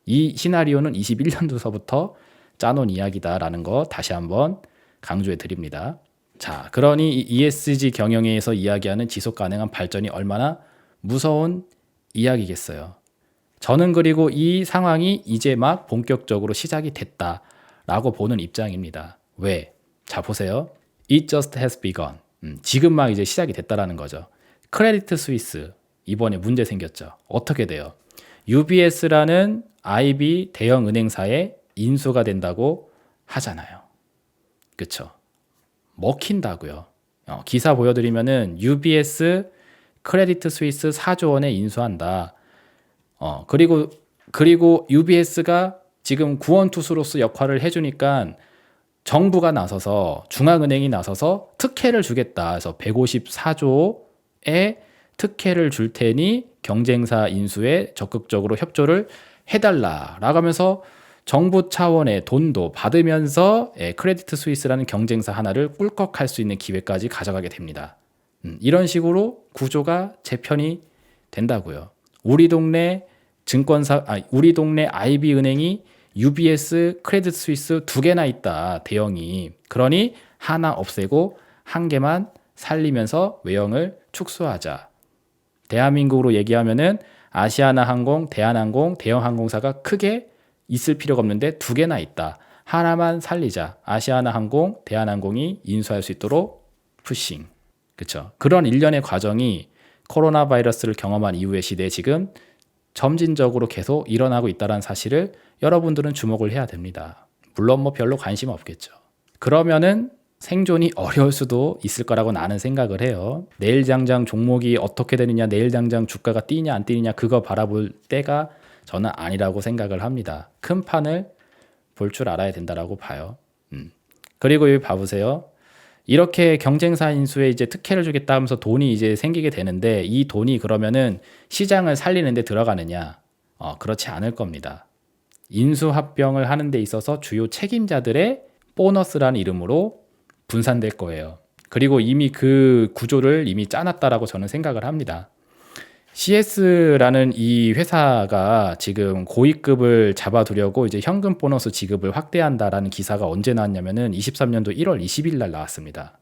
이 시나리오는 21년도서부터 짜놓은 이야기다라는 거 다시 한번 강조해 드립니다. 자, 그러니 이 ESG 경영에서 이야기하는 지속 가능한 발전이 얼마나 무서운 이야기겠어요. 저는 그리고 이 상황이 이제 막 본격적으로 시작이 됐다라고 보는 입장입니다. 왜? 자, 보세요. It just has begun. 지금 막 이제 시작이 됐다라는 거죠. 크레디트 스위스 이번에 문제 생겼죠. 어떻게 돼요? UBS라는 IB 대형 은행사에 인수가 된다고 하잖아요. 그렇죠? 먹힌다고요. 기사 보여드리면은 UBS 크레디트 스위스 4조 원에 인수한다. 그리고 UBS가 지금 구원투수로서 역할을 해주니까 정부가 나서서 중앙은행이 나서서 특혜를 주겠다. 그래서 154조의 특혜를 줄 테니 경쟁사 인수에 적극적으로 협조를 해달라라고 하면서 정부 차원의 돈도 받으면서 크레디트 스위스라는 경쟁사 하나를 꿀꺽할 수 있는 기회까지 가져가게 됩니다. 이런 식으로 구조가 재편이 된다고요. 우리 동네 IB 은행이 UBS, 크레딧 스위스 두 개나 있다, 대형이. 그러니 하나 없애고 한 개만 살리면서 외형을 축소하자. 대한민국으로 얘기하면은 아시아나항공, 대한항공, 대형항공사가 크게 있을 필요가 없는데 두 개나 있다. 하나만 살리자. 아시아나항공, 대한항공이 인수할 수 있도록 푸싱. 그쵸? 그런 일련의 과정이 코로나 바이러스를 경험한 이후의 시대에 지금 점진적으로 계속 일어나고 있다는 사실을 여러분들은 주목을 해야 됩니다. 물론 뭐 별로 관심 없겠죠. 그러면은 생존이 어려울 수도 있을 거라고 나는 생각을 해요. 내일 당장 종목이 어떻게 되느냐, 내일 당장 주가가 뛰냐 안 뛰느냐 그거 바라볼 때가 저는 아니라고 생각을 합니다. 큰 판을 볼 줄 알아야 된다라고 봐요. 그리고 여기 봐보세요. 이렇게 경쟁사 인수에 이제 특혜를 주겠다 하면서 돈이 이제 생기게 되는데 이 돈이 그러면은 시장을 살리는 데 들어가느냐? 그렇지 않을 겁니다. 인수합병을 하는 데 있어서 주요 책임자들의 보너스라는 이름으로 분산될 거예요. 그리고 이미 그 구조를 이미 짜놨다라고 저는 생각을 합니다. CS라는 이 회사가 지금 고위급을 잡아두려고 이제 현금 보너스 지급을 확대한다라는 기사가 언제 나왔냐면은 23년도 1월 20일 날 나왔습니다.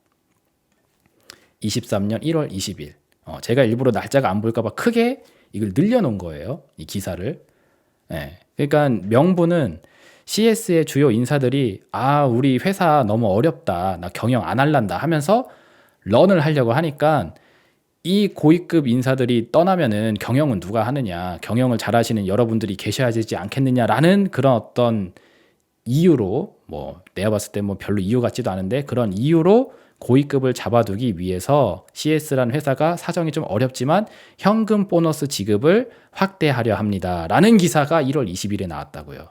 23년 1월 20일. 제가 일부러 날짜가 안 보일까봐 크게 이걸 늘려놓은 거예요. 이 기사를. 네. 그러니까 명분은 CS의 주요 인사들이 우리 회사 너무 어렵다. 나 경영 안 할란다 하면서 런을 하려고 하니까 이 고위급 인사들이 떠나면은 경영은 누가 하느냐, 경영을 잘하시는 여러분들이 계셔야 되지 않겠느냐라는 그런 어떤 이유로, 뭐 내가 봤을 때 뭐 별로 이유 같지도 않은데 그런 이유로 고위급을 잡아두기 위해서 CS라는 회사가 사정이 좀 어렵지만 현금 보너스 지급을 확대하려 합니다라는 기사가 1월 20일에 나왔다고요.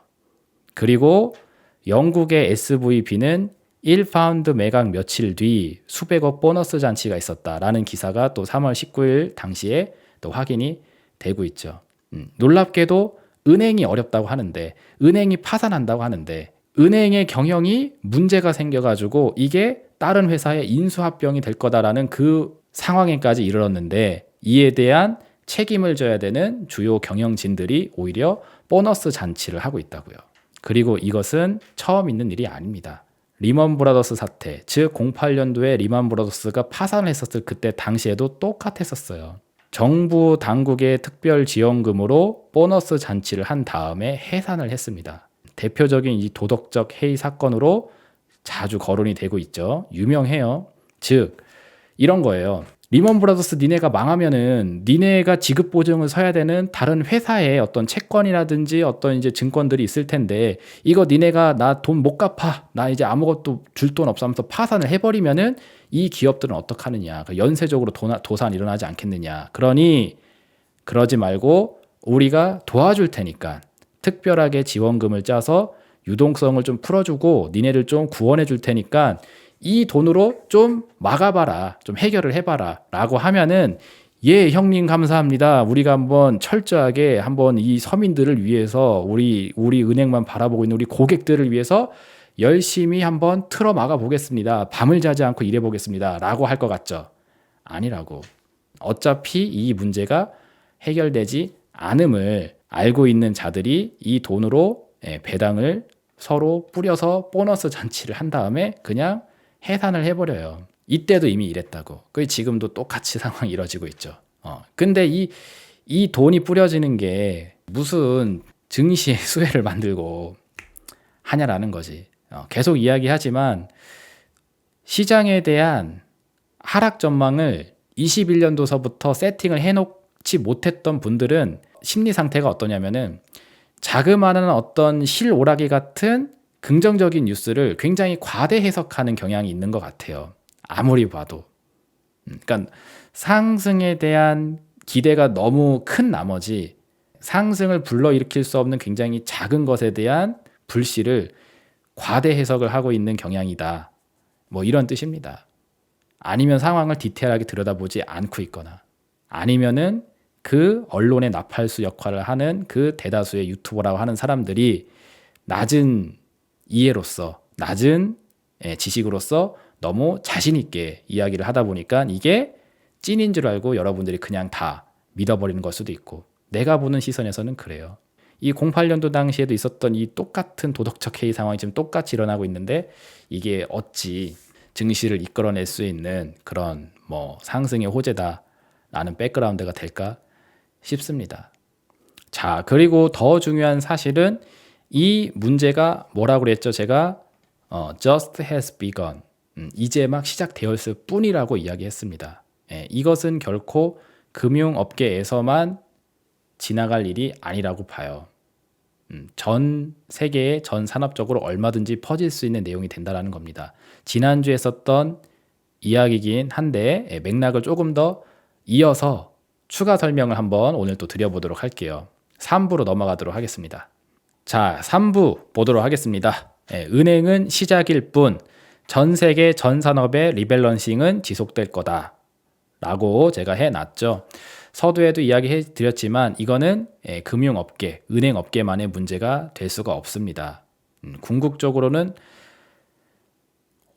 그리고 영국의 SVB는 1파운드 매각 며칠 뒤 수백억 보너스 잔치가 있었다라는 기사가 또 3월 19일 당시에 또 확인이 되고 있죠. 놀랍게도 은행이 어렵다고 하는데, 은행이 파산한다고 하는데, 은행의 경영이 문제가 생겨가지고 이게 다른 회사의 인수합병이 될 거다라는 그 상황에까지 이르렀는데, 이에 대한 책임을 져야 되는 주요 경영진들이 오히려 보너스 잔치를 하고 있다고요. 그리고 이것은 처음 있는 일이 아닙니다. 리먼 브라더스 사태, 즉 08년도에 리먼 브라더스가 파산을 했었을 그때 당시에도 똑같았었어요. 정부 당국의 특별 지원금으로 보너스 잔치를 한 다음에 해산을 했습니다. 대표적인 이 도덕적 해이 사건으로 자주 거론이 되고 있죠. 유명해요. 즉 이런 거예요. 리먼 브라더스 니네가 망하면은 니네가 지급 보증을 서야 되는 다른 회사의 어떤 채권이라든지 어떤 이제 증권들이 있을 텐데 이거 니네가 나 돈 못 갚아, 나 이제 아무것도 줄 돈 없어 하면서 파산을 해버리면은 이 기업들은 어떡하느냐, 연쇄적으로 도산 일어나지 않겠느냐. 그러니 그러지 말고 우리가 도와줄 테니까 특별하게 지원금을 짜서 유동성을 좀 풀어주고 니네를 좀 구원해 줄 테니까 이 돈으로 좀 막아봐라, 좀 해결을 해봐라 라고 하면은 예 형님 감사합니다, 우리가 한번 철저하게 한번 이 서민들을 위해서 우리 은행만 바라보고 있는 우리 고객들을 위해서 열심히 한번 틀어 막아 보겠습니다, 밤을 자지 않고 일해 보겠습니다 라고 할 것 같죠? 아니라고. 어차피 이 문제가 해결되지 않음을 알고 있는 자들이 이 돈으로 배당을 서로 뿌려서 보너스 잔치를 한 다음에 그냥 해산을 해버려요. 이때도 이미 이랬다고. 그 지금도 똑같이 상황이 이뤄지고 있죠. 근데 이 돈이 뿌려지는 게 무슨 증시의 수혜를 만들고 하냐라는 거지. 계속 이야기하지만 시장에 대한 하락 전망을 21년도서부터 세팅을 해놓지 못했던 분들은 심리 상태가 어떠냐면은 자그마한 어떤 실오라기 같은 긍정적인 뉴스를 굉장히 과대 해석하는 경향이 있는 것 같아요. 아무리 봐도. 그러니까 상승에 대한 기대가 너무 큰 나머지 상승을 불러일으킬 수 없는 굉장히 작은 것에 대한 불씨를 과대 해석을 하고 있는 경향이다. 뭐 이런 뜻입니다. 아니면 상황을 디테일하게 들여다보지 않고 있거나 아니면은 그 언론의 나팔수 역할을 하는 그 대다수의 유튜버라고 하는 사람들이 낮은 이해로서, 낮은 지식으로서 너무 자신 있게 이야기를 하다 보니까 이게 찐인 줄 알고 여러분들이 그냥 다 믿어버리는 걸 수도 있고, 내가 보는 시선에서는 그래요. 이 08년도 당시에도 있었던 이 똑같은 도덕적 해이 상황이 지금 똑같이 일어나고 있는데 이게 어찌 증시를 이끌어낼 수 있는 그런 뭐 상승의 호재다라는 백그라운드가 될까 싶습니다. 자, 그리고 더 중요한 사실은 이 문제가 뭐라고 그랬죠? 제가 just has begun. 이제 막 시작되었을 뿐이라고 이야기했습니다. 이것은 결코 금융업계에서만 지나갈 일이 아니라고 봐요. 전 세계의 전 산업적으로 얼마든지 퍼질 수 있는 내용이 된다는 겁니다. 지난주에 썼던 이야기긴 한데 맥락을 조금 더 이어서 추가 설명을 한번 오늘 또 드려보도록 할게요. 3부로 넘어가도록 하겠습니다. 자, 3부 보도록 하겠습니다. 은행은 시작일 뿐 전 세계 전 산업의 리밸런싱은 지속될 거다 라고 제가 해놨죠. 서두에도 이야기해 드렸지만 이거는 금융업계, 은행업계만의 문제가 될 수가 없습니다. 궁극적으로는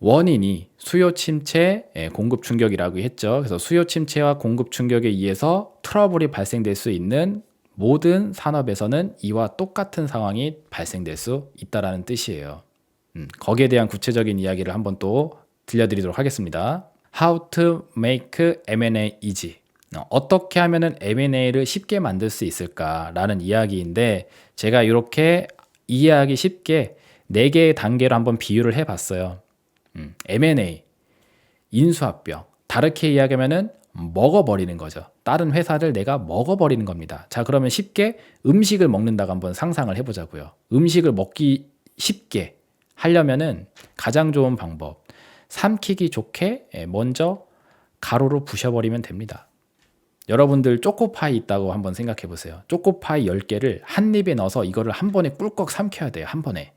원인이 수요 침체, 공급 충격이라고 했죠. 그래서 수요 침체와 공급 충격에 의해서 트러블이 발생될 수 있는 모든 산업에서는 이와 똑같은 상황이 발생될 수 있다는 뜻이에요. 거기에 대한 구체적인 이야기를 한번 또 들려드리도록 하겠습니다. How to make M&A easy. 어떻게 하면은 M&A를 쉽게 만들 수 있을까라는 이야기인데 제가 이렇게 이해하기 쉽게 4개의 단계로 한번 비유를 해봤어요. M&A, 인수합병. 다르게 이야기하면은 먹어버리는 거죠. 다른 회사를 내가 먹어버리는 겁니다. 자, 그러면 쉽게 음식을 먹는다고 한번 상상을 해보자고요. 음식을 먹기 쉽게 하려면은 가장 좋은 방법, 삼키기 좋게 먼저 가루로 부셔버리면 됩니다. 여러분들 초코파이 있다고 한번 생각해 보세요. 초코파이 10개를 한 입에 넣어서 이거를 한 번에 꿀꺽 삼켜야 돼요. 한 번에.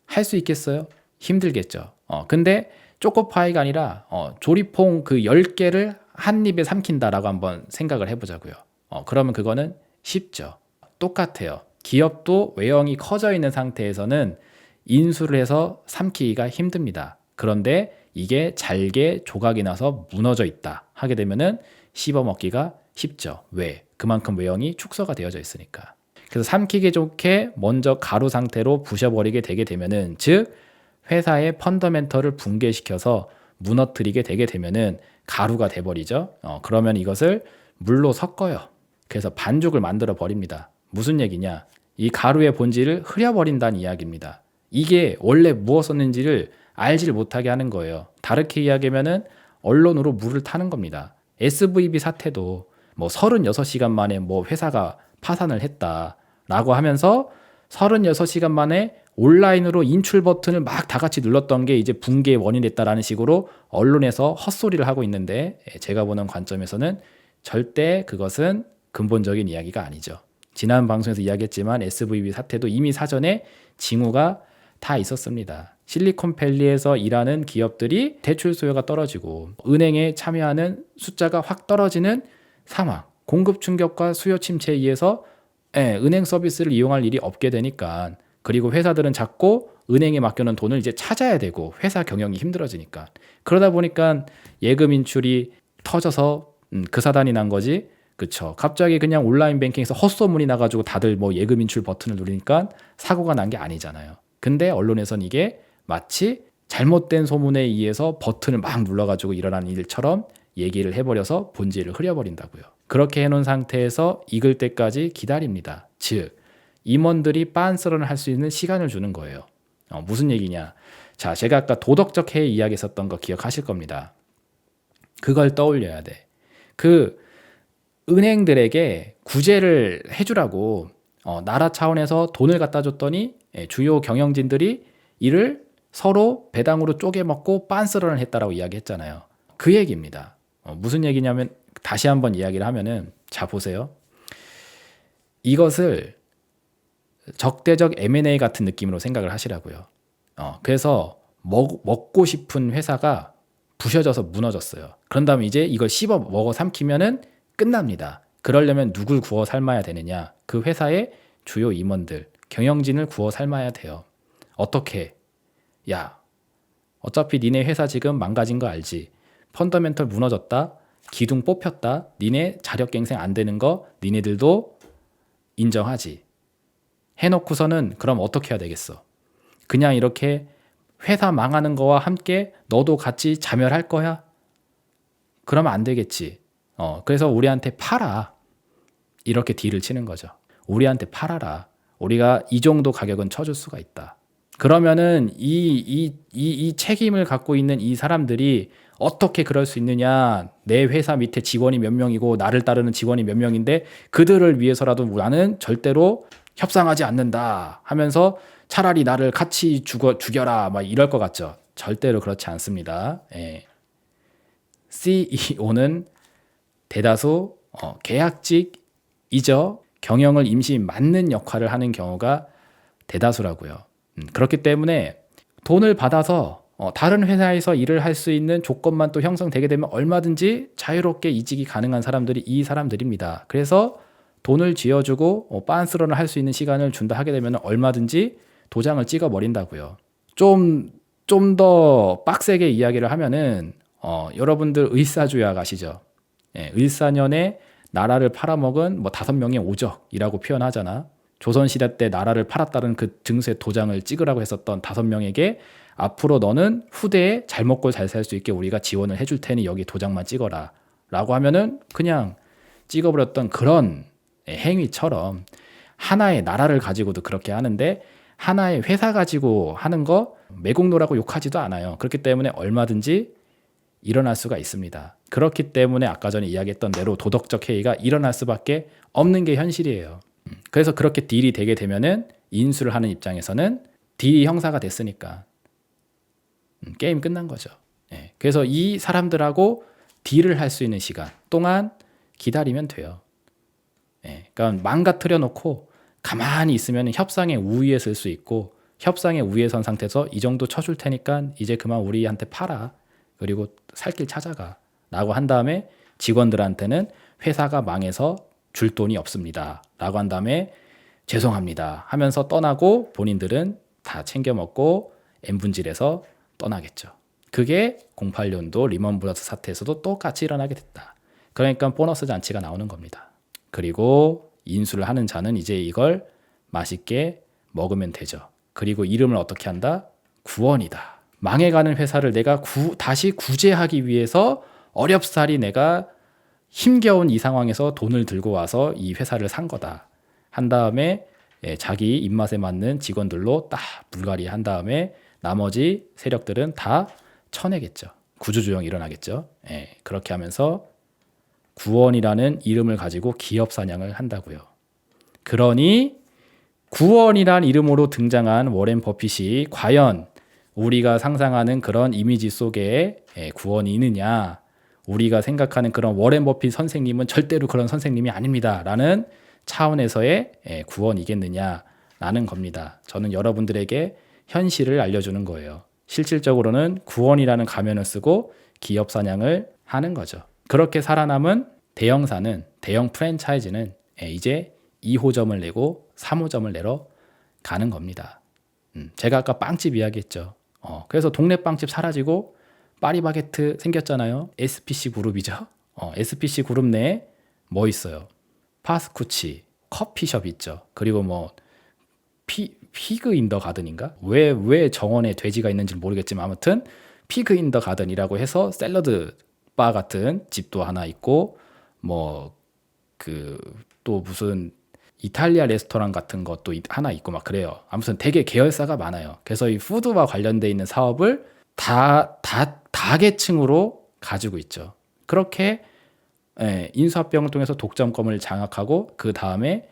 할 수 있겠어요? 힘들겠죠. 근데 초코파이가 아니라 조리퐁 그 10개를 한 입에 삼킨다라고 한번 생각을 해보자고요. 그러면 그거는 쉽죠. 똑같아요. 기업도 외형이 커져 있는 상태에서는 인수를 해서 삼키기가 힘듭니다. 그런데 이게 잘게 조각이 나서 무너져 있다 하게 되면은 씹어먹기가 쉽죠. 왜? 그만큼 외형이 축소가 되어져 있으니까. 그래서 삼키기 좋게 먼저 가루 상태로 부셔버리게 되게 되면은, 즉 회사의 펀더멘털을 붕괴시켜서 무너뜨리게 되게 되면은 가루가 돼버리죠. 그러면 이것을 물로 섞어요. 그래서 반죽을 만들어 버립니다. 무슨 얘기냐? 이 가루의 본질을 흐려버린다는 이야기입니다. 이게 원래 무엇이었는지를 알지를 못하게 하는 거예요. 다르게 이야기하면은 언론으로 물을 타는 겁니다. SVB 사태도 뭐 36시간 만에 뭐 회사가 파산을 했다라고 하면서 36시간 만에 온라인으로 인출 버튼을 막 다 같이 눌렀던 게 이제 붕괴의 원인이 됐다라는 식으로 언론에서 헛소리를 하고 있는데, 제가 보는 관점에서는 절대 그것은 근본적인 이야기가 아니죠. 지난 방송에서 이야기했지만 SVB 사태도 이미 사전에 징후가 다 있었습니다. 실리콘밸리에서 일하는 기업들이 대출 수요가 떨어지고 은행에 참여하는 숫자가 확 떨어지는 상황, 공급 충격과 수요 침체에 의해서 은행 서비스를 이용할 일이 없게 되니까, 그리고 회사들은 자꾸 은행에 맡겨놓은 돈을 이제 찾아야 되고 회사 경영이 힘들어지니까, 그러다 보니까 예금 인출이 터져서 그 사단이 난 거지. 그쵸. 갑자기 그냥 온라인 뱅킹에서 헛소문이 나가지고 다들 뭐 예금 인출 버튼을 누르니까 사고가 난 게 아니잖아요. 근데 언론에선 이게 마치 잘못된 소문에 의해서 버튼을 막 눌러가지고 일어난 일처럼 얘기를 해버려서 본질을 흐려버린다고요. 그렇게 해놓은 상태에서 익을 때까지 기다립니다. 즉 임원들이 빤스런을 할 수 있는 시간을 주는 거예요. 무슨 얘기냐? 자, 제가 아까 도덕적 해이 이야기했었던 거 기억하실 겁니다. 그걸 떠올려야 돼. 그 은행들에게 구제를 해주라고 나라 차원에서 돈을 갖다 줬더니 주요 경영진들이 이를 서로 배당으로 쪼개먹고 빤스런을 했다라고 이야기했잖아요. 그 얘기입니다. 무슨 얘기냐면, 다시 한번 이야기를 하면은, 자 보세요. 이것을 적대적 M&A 같은 느낌으로 생각을 하시라고요. 그래서 먹고 싶은 회사가 부셔져서 무너졌어요. 그런 다음에 이제 이걸 씹어 먹어 삼키면은 끝납니다. 그러려면 누굴 구워 삶아야 되느냐? 그 회사의 주요 임원들, 경영진을 구워 삶아야 돼요. 어떻게? 야, 어차피 니네 회사 지금 망가진 거 알지? 펀더멘털 무너졌다, 기둥 뽑혔다, 니네 자력갱생 안 되는 거 니네들도 인정하지. 해놓고서는 그럼 어떻게 해야 되겠어? 그냥 이렇게 회사 망하는 거와 함께 너도 같이 자멸할 거야? 그러면 안 되겠지. 그래서 우리한테 팔아. 이렇게 딜을 치는 거죠. 우리한테 팔아라. 우리가 이 정도 가격은 쳐줄 수가 있다. 그러면은 이 책임을 갖고 있는 이 사람들이 어떻게 그럴 수 있느냐. 내 회사 밑에 직원이 몇 명이고 나를 따르는 직원이 몇 명인데 그들을 위해서라도 나는 절대로 협상하지 않는다 하면서 차라리 나를 같이 죽여라 막 이럴 것 같죠. 절대로 그렇지 않습니다. 예. CEO는 대다수 계약직이죠. 경영을 임시 맡는 역할을 하는 경우가 대다수라고요. 그렇기 때문에 돈을 받아서 다른 회사에서 일을 할 수 있는 조건만 또 형성되게 되면 얼마든지 자유롭게 이직이 가능한 사람들이 이 사람들입니다. 그래서 돈을 쥐어주고 빤스런을 할 수 있는 시간을 준다 하게 되면 얼마든지 도장을 찍어버린다고요. 좀 더 빡세게 이야기를 하면은 여러분들 의사주약 아시죠? 예, 을사년에 나라를 팔아먹은 5명의 오적이라고 표현하잖아. 조선시대 때 나라를 팔았다는 그 증세 도장을 찍으라고 했었던 5명에게 앞으로 너는 후대에 잘 먹고 잘 살 수 있게 우리가 지원을 해줄 테니 여기 도장만 찍어라 라고 하면은 그냥 찍어버렸던 그런 행위처럼 하나의 나라를 가지고도 그렇게 하는데 하나의 회사 가지고 하는 거 매국노라고 욕하지도 않아요. 그렇기 때문에 얼마든지 일어날 수가 있습니다. 그렇기 때문에 아까 전에 이야기했던 대로 도덕적 해이가 일어날 수밖에 없는 게 현실이에요. 그래서 그렇게 딜이 되게 되면은 인수를 하는 입장에서는 딜이 형사가 됐으니까 게임 끝난 거죠. 예. 그래서 이 사람들하고 딜을 할 수 있는 시간 동안 기다리면 돼요. 예. 그러니까 망가뜨려 놓고 가만히 있으면 협상의 우위에 설 수 있고 협상의 우위에 선 상태에서 이 정도 쳐줄 테니까 이제 그만 우리한테 팔아. 그리고 살 길 찾아가 라고 한 다음에 직원들한테는 회사가 망해서 줄 돈이 없습니다 라고 한 다음에 죄송합니다 하면서 떠나고 본인들은 다 챙겨 먹고 N분질에서 떠나겠죠. 그게 08년도 리먼 브라더스 사태에서도 똑같이 일어나게 됐다. 그러니까 보너스 잔치가 나오는 겁니다. 그리고 인수를 하는 자는 이제 이걸 맛있게 먹으면 되죠. 그리고 이름을 어떻게 한다? 구원이다. 망해가는 회사를 내가 다시 구제하기 위해서 어렵사리 내가 힘겨운 이 상황에서 돈을 들고 와서 이 회사를 산 거다 한 다음에 자기 입맛에 맞는 직원들로 딱 물갈이 한 다음에 나머지 세력들은 다 쳐내겠죠. 구조조정이 일어나겠죠. 그렇게 하면서 구원이라는 이름을 가지고 기업 사냥을 한다고요. 그러니 구원이란 이름으로 등장한 워렌 버핏이 과연 우리가 상상하는 그런 이미지 속에 구원이 있느냐, 우리가 생각하는 그런 워렌 버핏 선생님은 절대로 그런 선생님이 아닙니다 라는 차원에서의 구원이겠느냐라는 겁니다. 저는 여러분들에게 현실을 알려주는 거예요. 실질적으로는 구원이라는 가면을 쓰고 기업 사냥을 하는 거죠. 그렇게 살아남은 대형사는, 대형 프랜차이즈는 이제 2호점을 내고 3호점을 내러 가는 겁니다. 제가 아까 빵집 이야기했죠. 그래서 동네 빵집 사라지고 파리바게트 생겼잖아요. SPC 그룹이죠. SPC 그룹 내에 뭐 있어요? 파스쿠치, 커피숍 있죠. 그리고 뭐 피그 인 더 가든인가? 왜 정원에 돼지가 있는지 모르겠지만 아무튼 피그 인 더 가든이라고 해서 샐러드 바 같은 집도 하나 있고 뭐 또 무슨 이탈리아 레스토랑 같은 것도 하나 있고 막 그래요. 아무튼 되게 계열사가 많아요. 그래서 이 푸드와 관련돼 있는 사업을 다계층으로 가지고 있죠. 그렇게 인수합병을 통해서 독점권을 장악하고 그 다음에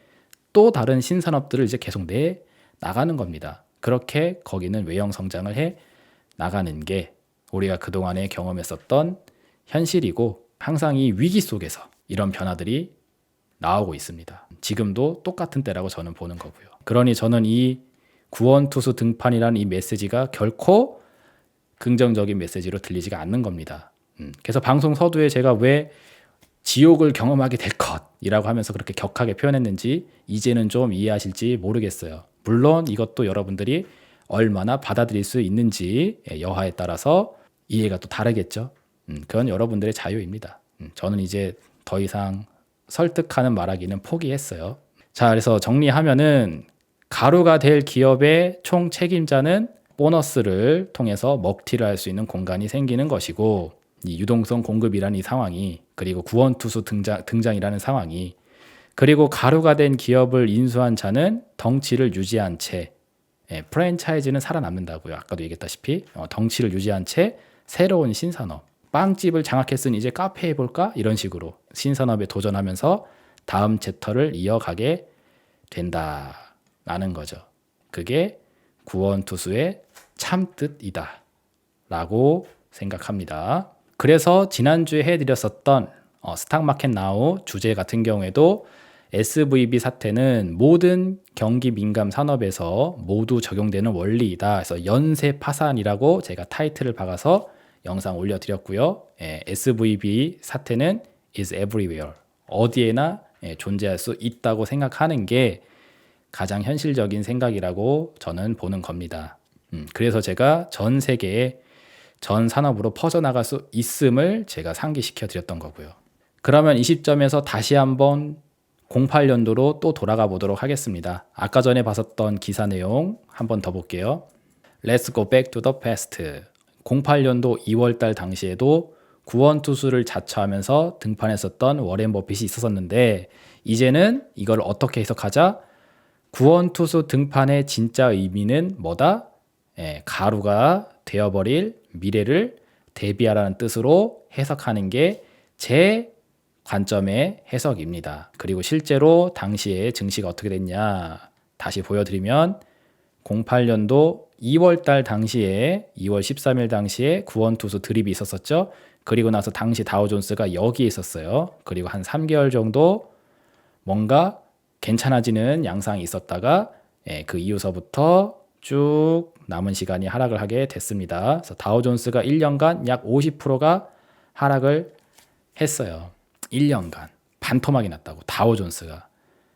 또 다른 신산업들을 이제 계속 내 나가는 겁니다. 그렇게 거기는 외형 성장을 해 나가는 게 우리가 그동안에 경험했었던 현실이고 항상 이 위기 속에서 이런 변화들이 나오고 있습니다. 지금도 똑같은 때라고 저는 보는 거고요. 그러니 저는 이 구원투수 등판이라는 이 메시지가 결코 긍정적인 메시지로 들리지가 않는 겁니다. 그래서 방송 서두에 제가 왜 지옥을 경험하게 될 것이라고 하면서 그렇게 격하게 표현했는지 이제는 좀 이해하실지 모르겠어요. 물론 이것도 여러분들이 얼마나 받아들일 수 있는지 여하에 따라서 이해가 또 다르겠죠. 그건 여러분들의 자유입니다. 저는 이제 더 이상 설득하는 말하기는 포기했어요. 자, 그래서 정리하면은 가루가 될 기업의 총 책임자는 보너스를 통해서 먹튀를 할 수 있는 공간이 생기는 것이고, 이 유동성 공급이라는 이 상황이, 그리고 구원투수 등장이라는 상황이, 그리고 가루가 된 기업을 인수한 자는 덩치를 유지한 채, 프랜차이즈는 살아남는다고요. 아까도 얘기했다시피 덩치를 유지한 채 새로운 신산업, 빵집을 장악했으니 이제 카페 해볼까? 이런 식으로 신산업에 도전하면서 다음 챕터를 이어가게 된다라는 거죠. 그게 구원투수의 참뜻이다 라고 생각합니다. 그래서 지난주에 해드렸었던 스탁마켓 나우 주제 같은 경우에도 SVB 사태는 모든 경기 민감 산업에서 모두 적용되는 원리이다. 그래서 연쇄 파산이라고 제가 타이틀을 박아서 영상 올려드렸고요. SVB 사태는 is everywhere. 어디에나 존재할 수 있다고 생각하는 게 가장 현실적인 생각이라고 저는 보는 겁니다. 그래서 제가 전 세계에 전 산업으로 퍼져나갈 수 있음을 제가 상기시켜 드렸던 거고요. 그러면 이 시점에서 다시 한번 08년도로 또 돌아가 보도록 하겠습니다. 아까 전에 봤었던 기사 내용 한번 더 볼게요. Let's go back to the past. 08년도 2월달 당시에도 구원투수를 자처하면서 등판했었던 워렌 버핏이 있었는데, 이제는 이걸 어떻게 해석하자? 구원투수 등판의 진짜 의미는 뭐다? 가루가 되어버릴 미래를 대비하라는 뜻으로 해석하는 게 제 관점의 해석입니다. 그리고 실제로 당시에 증시가 어떻게 됐냐 다시 보여드리면, 08년도 2월달 당시에 2월 13일 당시에 구원투수 드립이 있었었죠. 그리고 나서 당시 다우존스가 여기에 있었어요. 그리고 한 3개월 정도 뭔가 괜찮아지는 양상이 있었다가 그 이후서부터 쭉 남은 시간이 하락을 하게 됐습니다. 그래서 다우존스가 1년간 약 50%가 하락을 했어요. 1년간 반토막이 났다고.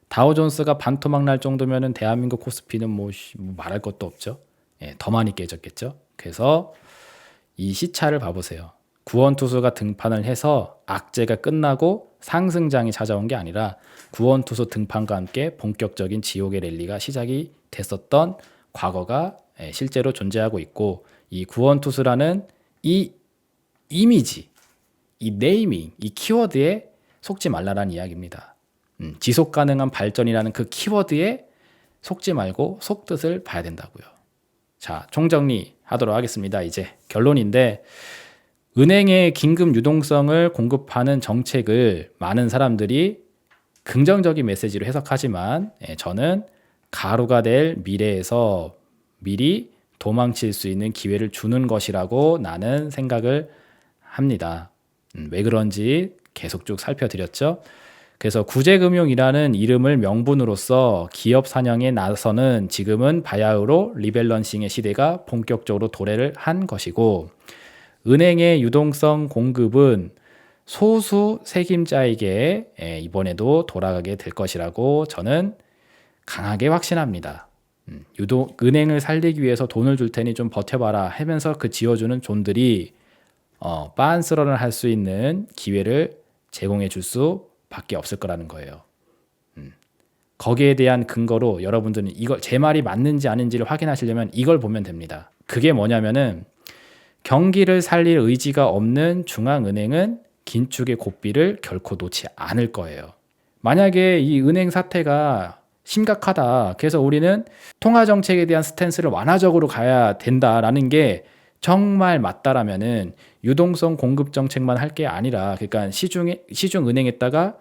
다우존스가 반토막 날 정도면은 대한민국 코스피는 뭐 말할 것도 없죠. 더 많이 깨졌겠죠. 그래서 이 시차를 봐보세요. 구원투수가 등판을 해서 악재가 끝나고 상승장이 찾아온 게 아니라 구원투수 등판과 함께 본격적인 지옥의 랠리가 시작이 됐었던 과거가 실제로 존재하고 있고, 이 구원투수라는 이 이미지, 이 네이밍, 이 키워드에 속지 말라라는 이야기입니다. 지속 가능한 발전이라는 그 키워드에 속지 말고 속뜻을 봐야 된다고요. 자, 총정리하도록 하겠습니다. 이제 결론인데, 은행의 긴급 유동성을 공급하는 정책을 많은 사람들이 긍정적인 메시지로 해석하지만, 저는 가루가 될 미래에서 미리 도망칠 수 있는 기회를 주는 것이라고 나는 생각을 합니다. 왜 그런지 계속 쭉 살펴드렸죠. 그래서 구제금융이라는 이름을 명분으로써 기업 사냥에 나서는 지금은 바야흐로 리밸런싱의 시대가 본격적으로 도래를 한 것이고, 은행의 유동성 공급은 소수 책임자에게 이번에도 돌아가게 될 것이라고 저는 강하게 확신합니다. 은행을 살리기 위해서 돈을 줄 테니 좀 버텨봐라 하면서 그 지어주는 존들이 빤스런을 할 수 있는 기회를 제공해 줄 수밖에 없을 거라는 거예요. 거기에 대한 근거로 여러분들은 이걸 제 말이 맞는지 아닌지를 확인하시려면 이걸 보면 됩니다. 그게 뭐냐면은, 경기를 살릴 의지가 없는 중앙은행은 긴축의 고삐를 결코 놓지 않을 거예요. 만약에 이 은행 사태가 심각하다, 그래서 우리는 통화정책에 대한 스탠스를 완화적으로 가야 된다라는 게 정말 맞다라면은 유동성 공급 정책만 할 게 아니라, 그러니까 시중은행에다가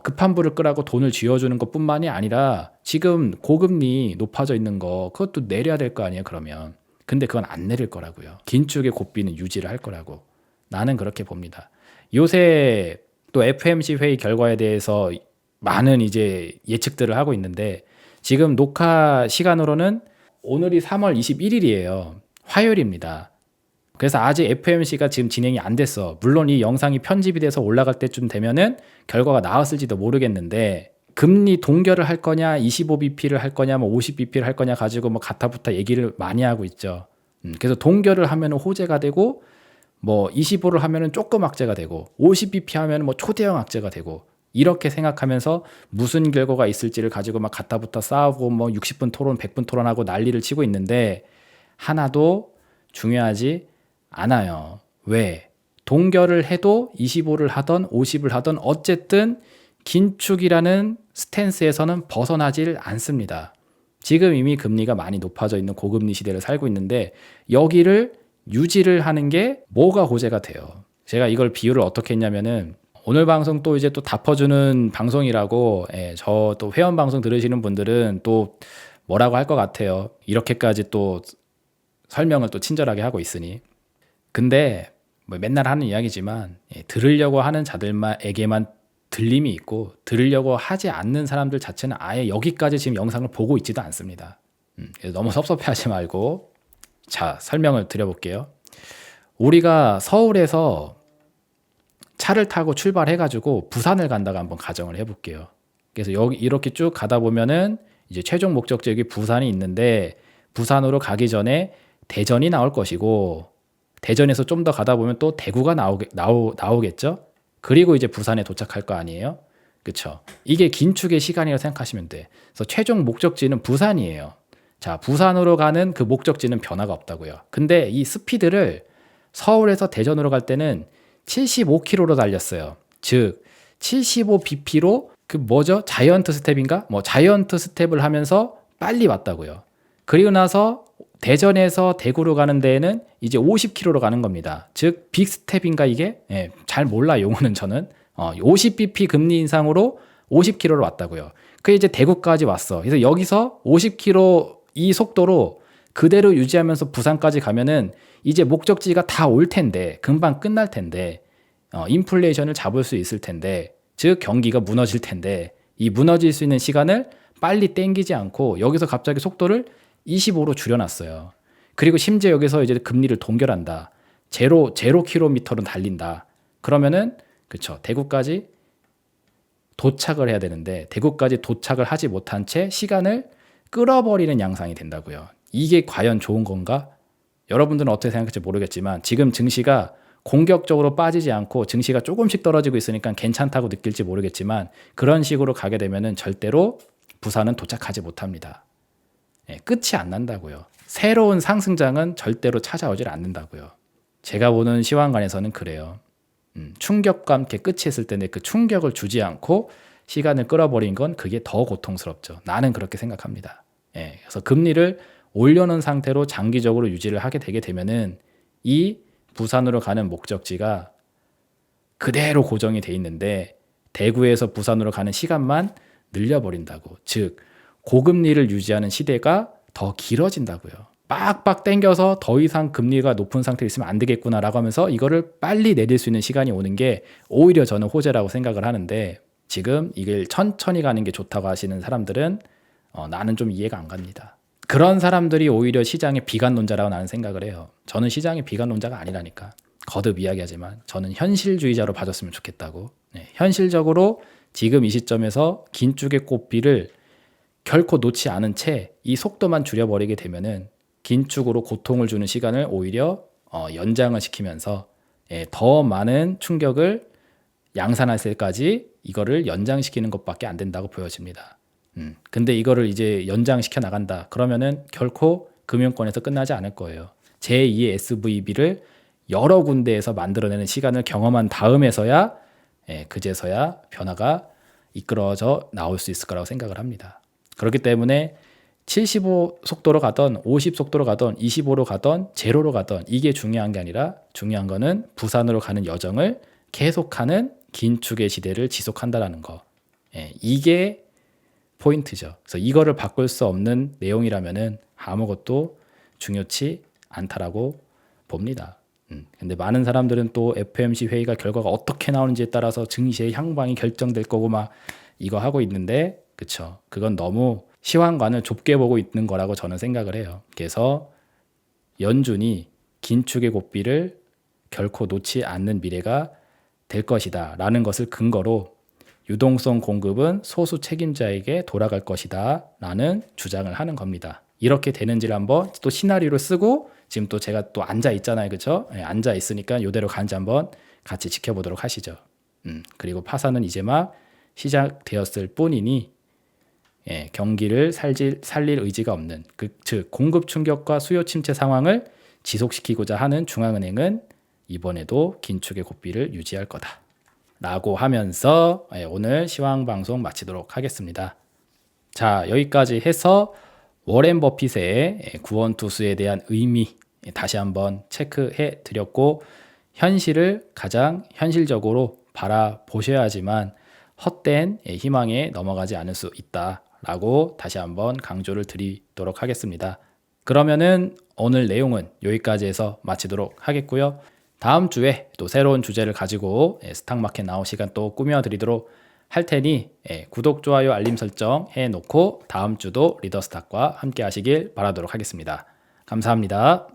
급한 불을 끄라고 돈을 쥐어주는 것뿐만이 아니라 지금 고금리 높아져 있는 거 그것도 내려야 될 거 아니에요, 그러면. 근데 그건 안 내릴 거라고요. 긴축의 고삐는 유지를 할 거라고 나는 그렇게 봅니다. 요새 또 FMC 회의 결과에 대해서 많은 이제 예측들을 하고 있는데, 지금 녹화 시간으로는 오늘이 3월 21일이에요. 화요일입니다. 그래서 아직 FMC가 지금 진행이 안 됐어. 물론 이 영상이 편집이 돼서 올라갈 때쯤 되면은 결과가 나왔을지도 모르겠는데, 금리 동결을 할 거냐, 25bp를 할 거냐, 뭐 50bp를 할 거냐 가지고 뭐 가타부타 얘기를 많이 하고 있죠. 그래서 동결을 하면은 호재가 되고, 뭐 25를 하면은 조금 악재가 되고, 50bp 하면은 뭐 초대형 악재가 되고, 이렇게 생각하면서 무슨 결과가 있을지를 가지고 막 갖다붙어 싸우고 뭐 60분 토론, 100분 토론하고 난리를 치고 있는데 하나도 중요하지 않아요. 왜? 동결을 해도 25를 하던 50을 하던 어쨌든 긴축이라는 스탠스에서는 벗어나질 않습니다. 지금 이미 금리가 많이 높아져 있는 고금리 시대를 살고 있는데 여기를 유지를 하는 게 뭐가 고제가 돼요. 제가 이걸 비유를 어떻게 했냐면은 오늘 방송 또 이제 또 다 퍼주는 방송이라고 저 또 회원 방송 들으시는 분들은 또 뭐라고 할 것 같아요. 이렇게까지 또 설명을 또 친절하게 하고 있으니. 근데 뭐 맨날 하는 이야기지만 들으려고 하는 자들에게만 들림이 있고 들으려고 하지 않는 사람들 자체는 아예 여기까지 지금 영상을 보고 있지도 않습니다. 너무 섭섭해하지 말고 자 설명을 드려볼게요. 우리가 서울에서 차를 타고 출발해가지고 부산을 간다고 한번 가정을 해볼게요. 그래서 여기 이렇게 쭉 가다 보면은 이제 최종 목적지역이 부산이 있는데 부산으로 가기 전에 대전이 나올 것이고 대전에서 좀 더 가다 보면 또 대구가 나오겠죠. 그리고 이제 부산에 도착할 거 아니에요. 그렇죠. 이게 긴축의 시간이라고 생각하시면 돼. 그래서 최종 목적지는 부산이에요. 자, 부산으로 가는 그 목적지는 변화가 없다고요. 근데 이 스피드를 서울에서 대전으로 갈 때는 75km로 달렸어요. 즉 75bp로 그 뭐죠? 자이언트 스텝인가? 뭐 자이언트 스텝을 하면서 빨리 왔다고요. 그리고 나서 대전에서 대구로 가는 데에는 이제 50km로 가는 겁니다. 즉 빅스텝인가 이게? 잘 몰라 용어는 저는. 50bp 금리 인상으로 50km로 왔다고요. 그게 이제 대구까지 왔어. 그래서 여기서 50km 이 속도로 그대로 유지하면서 부산까지 가면은 이제 목적지가 다 올 텐데 금방 끝날 텐데 인플레이션을 잡을 수 있을 텐데 즉 경기가 무너질 텐데 이 무너질 수 있는 시간을 빨리 땡기지 않고 여기서 갑자기 속도를 25로 줄여놨어요. 그리고 심지어 여기서 이제 금리를 동결한다. 제로 킬로미터로 달린다. 그러면은 그쵸 대구까지 도착을 해야 되는데 대구까지 도착을 하지 못한 채 시간을 끌어버리는 양상이 된다고요. 이게 과연 좋은 건가? 여러분들은 어떻게 생각할지 모르겠지만 지금 증시가 공격적으로 빠지지 않고 증시가 조금씩 떨어지고 있으니까 괜찮다고 느낄지 모르겠지만 그런 식으로 가게 되면은 절대로 부산은 도착하지 못합니다. 끝이 안 난다고요. 새로운 상승장은 절대로 찾아오질 않는다고요. 제가 보는 시황관에서는 그래요. 충격과 함께 끝이 있을 때는 그 충격을 주지 않고 시간을 끌어버린 건 그게 더 고통스럽죠. 나는 그렇게 생각합니다. 그래서 금리를 올려놓은 상태로 장기적으로 유지를 하게 되게 되면은 이 부산으로 가는 목적지가 그대로 고정이 돼 있는데 대구에서 부산으로 가는 시간만 늘려버린다고. 즉 고금리를 유지하는 시대가 더 길어진다고요. 빡빡 땡겨서 더 이상 금리가 높은 상태에 있으면 안 되겠구나라고 하면서 이거를 빨리 내릴 수 있는 시간이 오는 게 오히려 저는 호재라고 생각을 하는데 지금 이걸 천천히 가는 게 좋다고 하시는 사람들은 나는 좀 이해가 안 갑니다. 그런 사람들이 오히려 시장의 비관론자라고 나는 생각을 해요. 저는 시장의 비관론자가 아니라니까. 거듭 이야기하지만 저는 현실주의자로 봐줬으면 좋겠다고. 현실적으로 지금 이 시점에서 긴축의 꽃비를 결코 놓지 않은 채 이 속도만 줄여버리게 되면은 긴축으로 고통을 주는 시간을 오히려 연장을 시키면서 더 많은 충격을 양산할 때까지 이거를 연장시키는 것밖에 안 된다고 보여집니다. 근데 이거를 이제 연장시켜 나간다. 그러면은 결코 금융권에서 끝나지 않을 거예요. 제2의 SVB를 여러 군데에서 만들어내는 시간을 경험한 다음에서야 그제서야 변화가 이끌어져 나올 수 있을 거라고 생각을 합니다. 그렇기 때문에 75 속도로 가던 50 속도로 가던 25로 가던 제로로 가던 이게 중요한 게 아니라 중요한 거는 부산으로 가는 여정을 계속하는 긴축의 시대를 지속한다라는 거. 이게 포인트죠. 그래서 이거를 바꿀 수 없는 내용이라면은 아무것도 중요치 않다라고 봅니다. 근데 많은 사람들은 또 FOMC 회의가 결과가 어떻게 나오는지에 따라서 증시의 향방이 결정될 거고 막 이거 하고 있는데 그쵸. 그건 너무 시황관을 좁게 보고 있는 거라고 저는 생각을 해요. 그래서 연준이 긴축의 고비를 결코 놓지 않는 미래가 될 것이다 라는 것을 근거로 유동성 공급은 소수 책임자에게 돌아갈 것이다 라는 주장을 하는 겁니다. 이렇게 되는지를 한번 또 시나리오를 쓰고 지금 또 제가 또 앉아 있잖아요. 그렇죠? 앉아 있으니까 이대로 간지 한번 같이 지켜보도록 하시죠. 그리고 파산은 이제 막 시작되었을 뿐이니 경기를 살릴 의지가 없는 즉 공급 충격과 수요 침체 상황을 지속시키고자 하는 중앙은행은 이번에도 긴축의 고삐를 유지할 거다 라고 하면서 오늘 시황 방송 마치도록 하겠습니다. 자, 여기까지 해서 워렌 버핏의 구원투수에 대한 의미 다시 한번 체크해 드렸고, 현실을 가장 현실적으로 바라보셔야지만 헛된 희망에 넘어가지 않을 수 있다라고 다시 한번 강조를 드리도록 하겠습니다. 그러면은 오늘 내용은 여기까지 해서 마치도록 하겠고요. 다음 주에 또 새로운 주제를 가지고 스탁마켓 나우 시간 또 꾸며드리도록 할 테니 구독, 좋아요, 알림 설정 해놓고 다음 주도 리더스탁과 함께 하시길 바라도록 하겠습니다. 감사합니다.